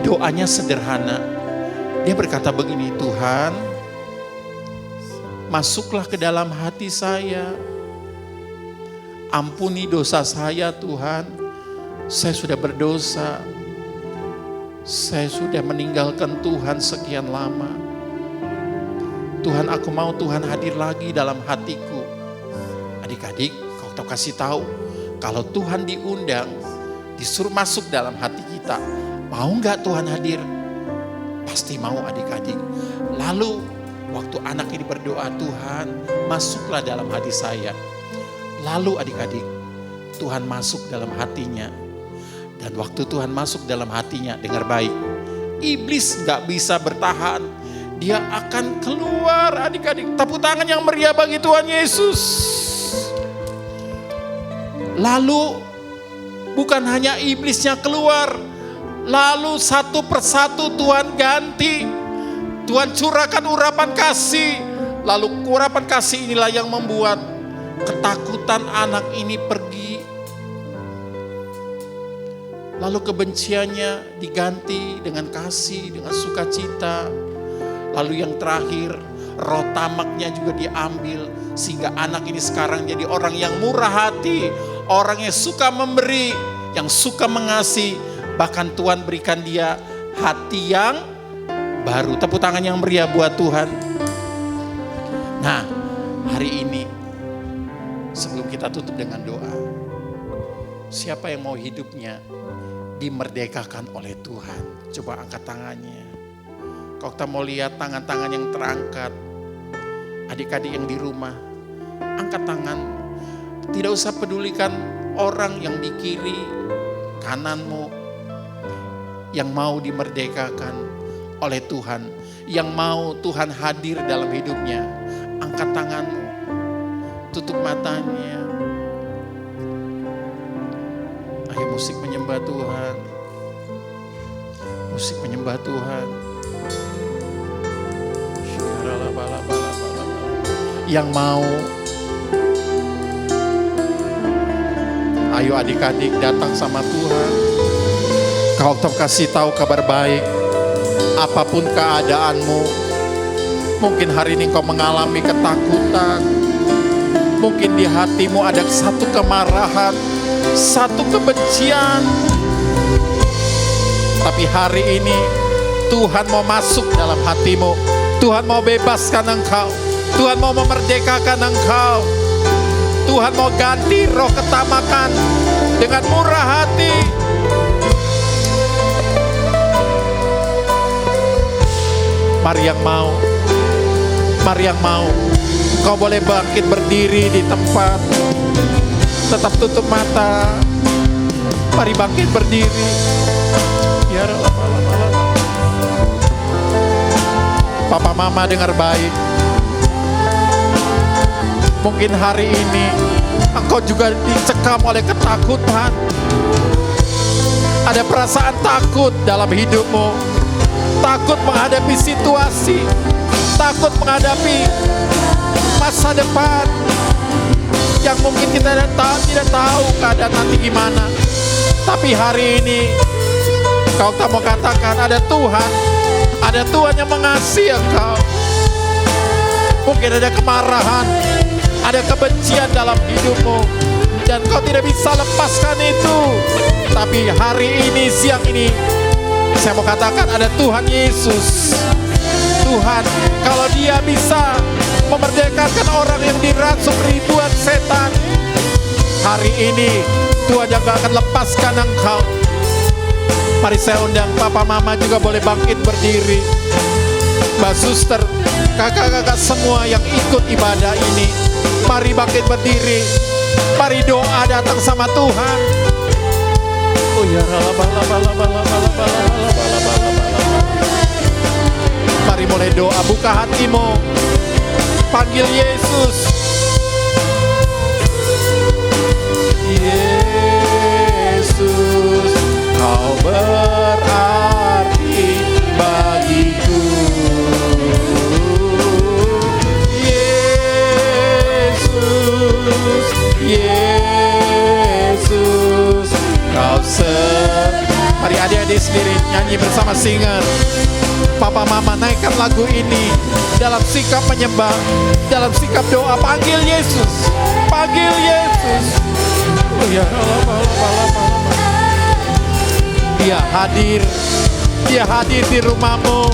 Doanya sederhana. Dia berkata begini, Tuhan, masuklah ke dalam hati saya. Ampuni dosa saya Tuhan. Saya sudah berdosa. Saya sudah meninggalkan Tuhan sekian lama. Tuhan, aku mau Tuhan hadir lagi dalam hatiku. Adik-adik, kau tahu kasih tahu, kalau Tuhan diundang, disuruh masuk dalam hati kita, mau nggak Tuhan hadir? Pasti mau adik-adik. Lalu waktu anak ini berdoa, Tuhan masuklah dalam hati saya. Lalu adik-adik, Tuhan masuk dalam hatinya. Dan waktu Tuhan masuk dalam hatinya, dengar baik, iblis nggak bisa bertahan. Dia akan keluar adik-adik. Tepuk tangan yang meriah bagi Tuhan Yesus. Lalu bukan hanya iblisnya keluar. Lalu satu persatu Tuhan ganti. Tuhan curahkan urapan kasih. Lalu urapan kasih inilah yang membuat ketakutan anak ini pergi. Lalu kebenciannya diganti dengan kasih, dengan sukacita. Lalu yang terakhir, roh tamaknya juga diambil. Sehingga anak ini sekarang jadi orang yang murah hati. Orang yang suka memberi, yang suka mengasihi. Bahkan Tuhan berikan dia hati yang baru. Tepuk tangan yang meriah buat Tuhan. Nah, hari ini sebelum kita tutup dengan doa, siapa yang mau hidupnya dimerdekakan oleh Tuhan? Coba angkat tangannya. Kalau kita mau lihat tangan-tangan yang terangkat, adik-adik yang di rumah, angkat tangan. Tidak usah pedulikan orang yang di kiri, kananmu, yang mau dimerdekakan oleh Tuhan, yang mau Tuhan hadir dalam hidupnya. Angkat tanganmu, tutup matanya. Ayo musik menyembah Tuhan. Musik menyembah Tuhan. Yang mau, ayo adik-adik datang sama Tuhan. Kau kasih tahu kabar baik. Apapun keadaanmu, mungkin hari ini kau mengalami ketakutan. Mungkin di hatimu ada satu kemarahan, satu kebencian. Tapi hari ini Tuhan mau masuk dalam hatimu. Tuhan mau bebaskan engkau. Tuhan mau memerdekakan engkau. Tuhan mau ganti roh ketamakan dengan murah hati. Mari yang mau, mari yang mau. Kau boleh bangkit berdiri di tempat. Tetap tutup mata. Mari bangkit berdiri. Ya Allah. Papa mama dengar baik. Mungkin hari ini engkau juga dicekam oleh ketakutan. Ada perasaan takut dalam hidupmu. Takut menghadapi situasi. Takut menghadapi masa depan yang mungkin kita tidak tahu keadaan nanti gimana. Tapi hari ini kau tak mau katakan ada Tuhan. Ada Tuhan yang mengasihi engkau. Mungkin ada kemarahan, ada kebencian dalam hidupmu, dan kau tidak bisa lepaskan itu. Tapi hari ini, siang ini, saya mau katakan ada Tuhan Yesus. Tuhan, kalau Dia bisa memerdekakan orang yang dirasuk ribuan setan, hari ini Tuhan juga akan lepaskan engkau. Mari saya undang papa mama juga boleh bangkit berdiri. Mbak suster, kakak-kakak semua yang ikut ibadah ini, mari bangkit berdiri. Mari doa datang sama Tuhan. Oh ya, mari mulai doa, buka hatimu. Panggil Yesus. Yesus, kau berarti bagiku. Yesus, Yesus, kau Mari adik-adik sendiri nyanyi bersama singer. Papa mama naikkan lagu ini dalam sikap menyembah, dalam sikap doa. Panggil Yesus, panggil Yesus. Oh ya, Dia hadir, Dia hadir di rumahmu.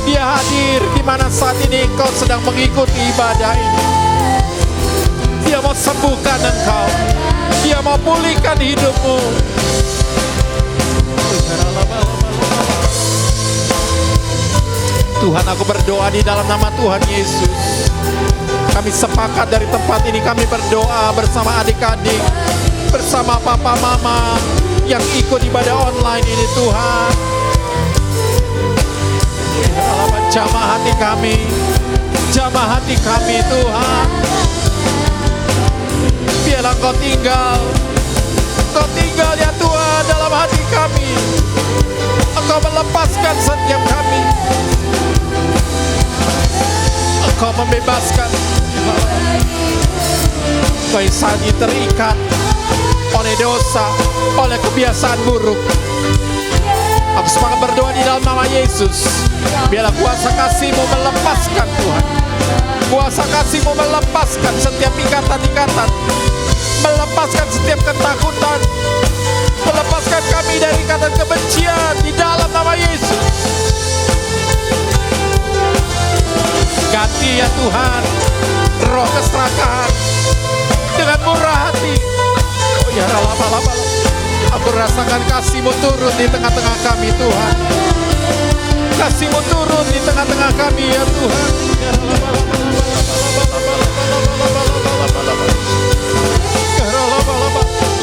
Dia hadir di mana saat ini engkau sedang mengikuti ibadah ini. Dia mau sembuhkan engkau, Dia mau pulihkan hidupmu. Tuhan, aku berdoa di dalam nama Tuhan Yesus. Kami sepakat dari tempat ini, kami berdoa bersama adik-adik, bersama papa mama yang ikut ibadah online ini Tuhan. Jamah hati kami, jamah hati kami Tuhan. Biarlah Engkau tinggal, Engkau tinggal ya Tuhan dalam hati kami. Engkau melepaskan setiap kami, Engkau membebaskan. Kau saat ini terikat oleh dosa, oleh kebiasaan buruk. Aku semangat berdoa di dalam nama Yesus. Biarlah kuasa kasih-Mu melepaskan Tuhan. Kuasa kasih-Mu melepaskan setiap ikatan-ikatan, melepaskan setiap ketakutan, melepaskan kami dari ikatan kebencian di dalam nama Yesus. Ganti ya Tuhan roh keserakahan dengan murah hati. Oh ya, lama-lama aku rasakan kasih-Mu turun di tengah-tengah kami Tuhan. Kasih-Mu turun di tengah-tengah kami ya Tuhan.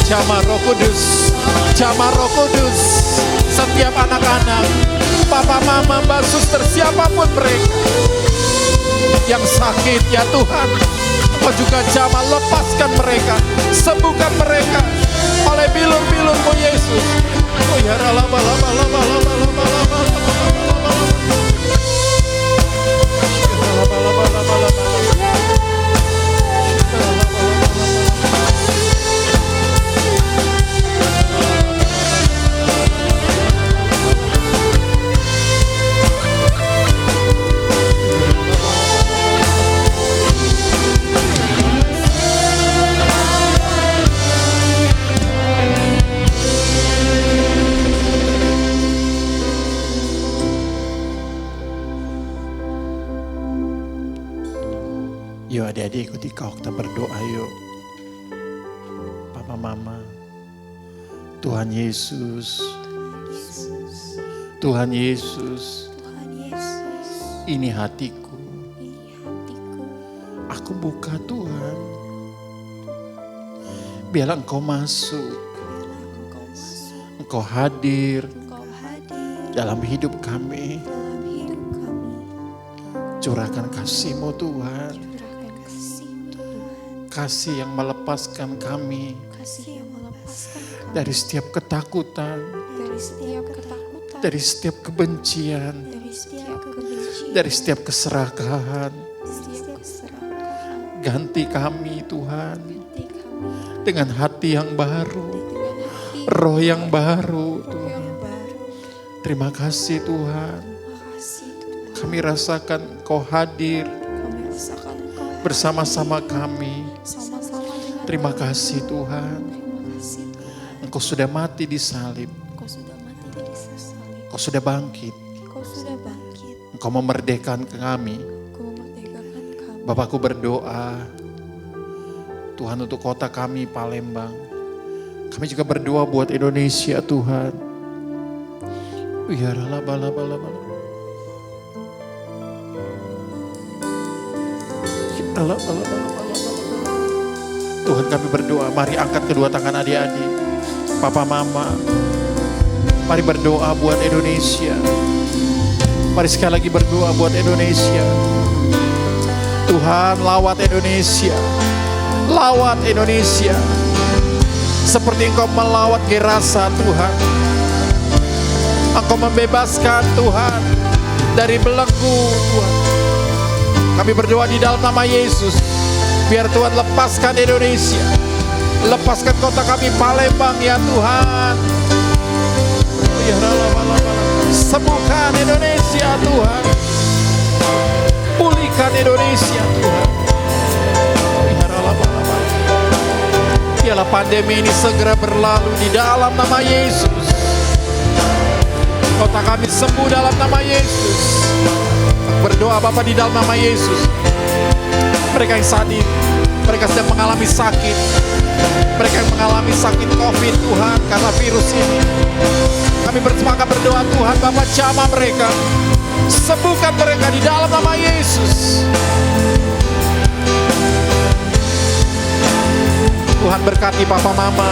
Jamah Roh Kudus, jamah Roh Kudus. Setiap anak-anak, papa, mama, mbak, suster, siapapun mereka yang sakit ya Tuhan, Engkau juga jamah, lepaskan mereka, sembuhkan mereka oleh bilur-bilur-Mu Yesus. Oh ya, yuk adik-adik ikuti kau, kita berdoa yuk. Papa mama, Tuhan Yesus, Tuhan Yesus, ini hatiku, aku buka Tuhan. Biarlah Engkau masuk, Engkau hadir dalam hidup kami. Curahkan kasih-Mu Tuhan, kasih yang melepaskan kami dari setiap ketakutan, dari setiap kebencian, dari setiap keserakahan. Ganti kami Tuhan dengan hati yang baru, roh yang baru Tuhan. Terima kasih Tuhan, kami rasakan Kau hadir bersama-sama kami. Terima kasih Tuhan, Engkau sudah mati di salib, Engkau sudah bangkit, Engkau memerdekakan kami. Bapakku berdoa Tuhan untuk kota kami Palembang. Kami juga berdoa buat Indonesia Tuhan. Ya rala bala bala bala. Ya rala bala bala bala bala. Tuhan, kami berdoa, mari angkat kedua tangan adik-adik, papa mama. Mari berdoa buat Indonesia. Mari sekali lagi berdoa buat Indonesia. Tuhan, lawat Indonesia. Lawat Indonesia. Seperti Engkau melawat Gerasa, Tuhan. Engkau membebaskan, Tuhan, dari belenggu, Tuhan. Kami berdoa di dalam nama Yesus. Biar Tuhan lepaskan Indonesia. Lepaskan kota kami Palembang, ya Tuhan. Ya Allah, sembuhkan Indonesia, Tuhan. Pulihkan Indonesia, Tuhan. Ya Allah, biarlah pandemi ini segera berlalu di dalam nama Yesus. Kota kami sembuh dalam nama Yesus. Berdoa Bapa di dalam nama Yesus. Mereka yang saat ini, mereka sedang mengalami sakit. Mereka yang mengalami sakit COVID, Tuhan, karena virus ini. Kami bersemangat berdoa, Tuhan, Bapa, jamah mereka. Sembuhkan mereka di dalam nama Yesus. Tuhan, berkati Papa Mama.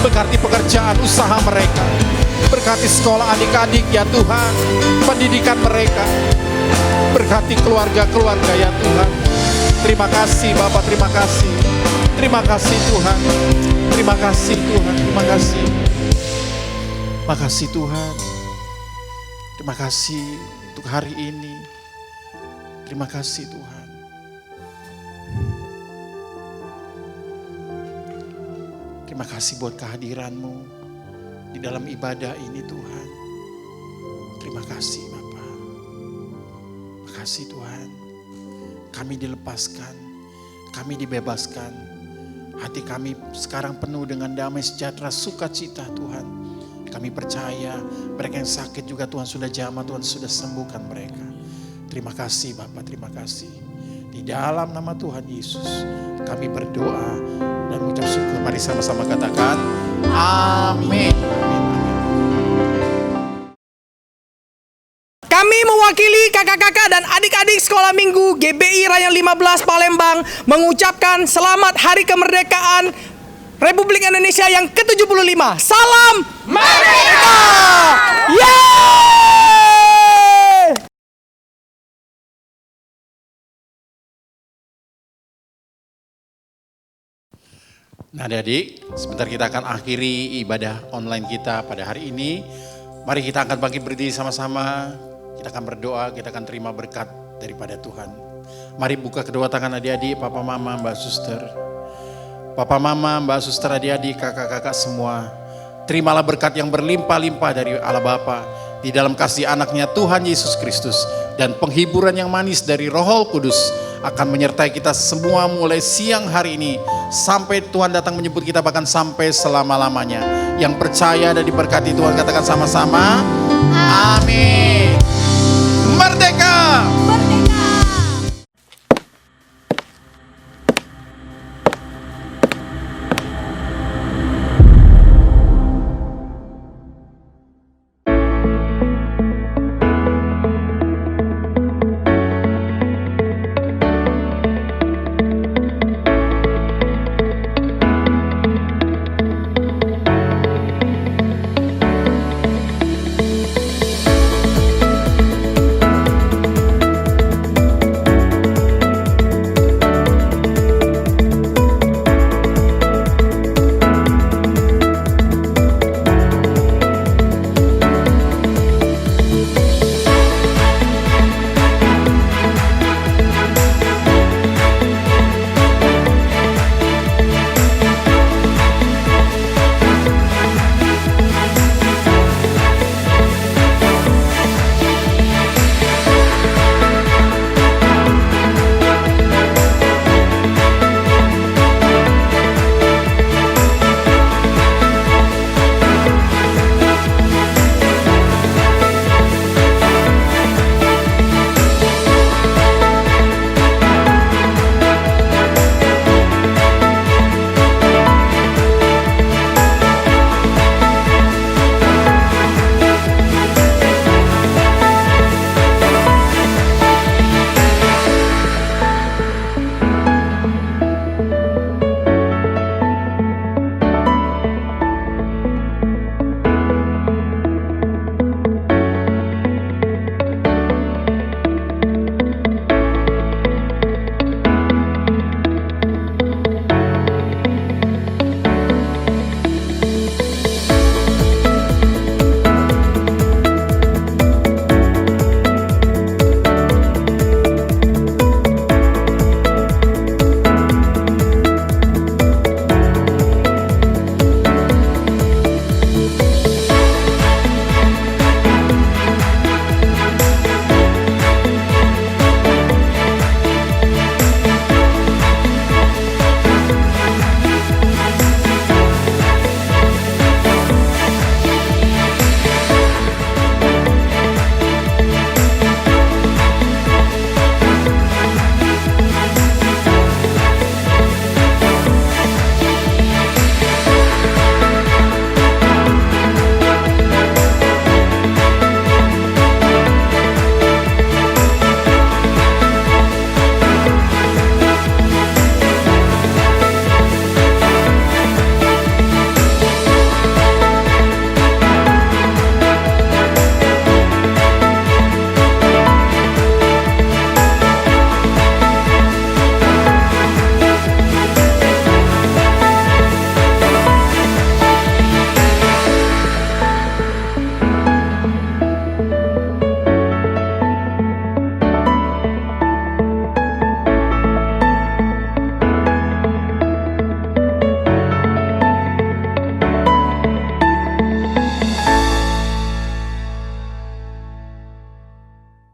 Berkati pekerjaan usaha mereka. Berkati sekolah adik-adik, ya Tuhan. Pendidikan mereka. Berkati keluarga-keluarga, ya Tuhan. Terima kasih Bapak, terima kasih. Terima kasih Tuhan. Terima kasih Tuhan, terima kasih. Makasih Tuhan. Terima kasih untuk hari ini. Terima kasih Tuhan. Terima kasih buat kehadiran-Mu di dalam ibadah ini Tuhan. Terima kasih Bapa. Makasih Tuhan. Kami dilepaskan, kami dibebaskan. Hati kami sekarang penuh dengan damai sejahtera, sukacita Tuhan. Kami percaya mereka yang sakit juga Tuhan sudah jamah, Tuhan sudah sembuhkan mereka. Terima kasih Bapak, terima kasih. Di dalam nama Tuhan Yesus kami berdoa dan mengucap syukur. Mari sama-sama katakan amin. Kami mewakili kakak-kakak dan adik-adik sekolah minggu GBI Rayan 15 Palembang mengucapkan selamat Hari Kemerdekaan Republik Indonesia yang ke-75. Salam Merdeka! Yeay! Nah adik-adik, sebentar kita akan akhiri ibadah online kita pada hari ini. Mari kita akan bangkit berdiri sama-sama. Kita akan berdoa, kita akan terima berkat daripada Tuhan. Mari buka kedua tangan adik-adik, Papa Mama, Mbak Suster. Papa Mama, Mbak Suster, adik-adik, kakak-kakak semua. Terimalah berkat yang berlimpah-limpah dari Allah Bapa di dalam kasih anaknya Tuhan Yesus Kristus. Dan penghiburan yang manis dari Roh Kudus akan menyertai kita semua mulai siang hari ini. Sampai Tuhan datang menyebut kita, bahkan sampai selama-lamanya. Yang percaya dan diberkati Tuhan katakan sama-sama. Amin. Merdeka!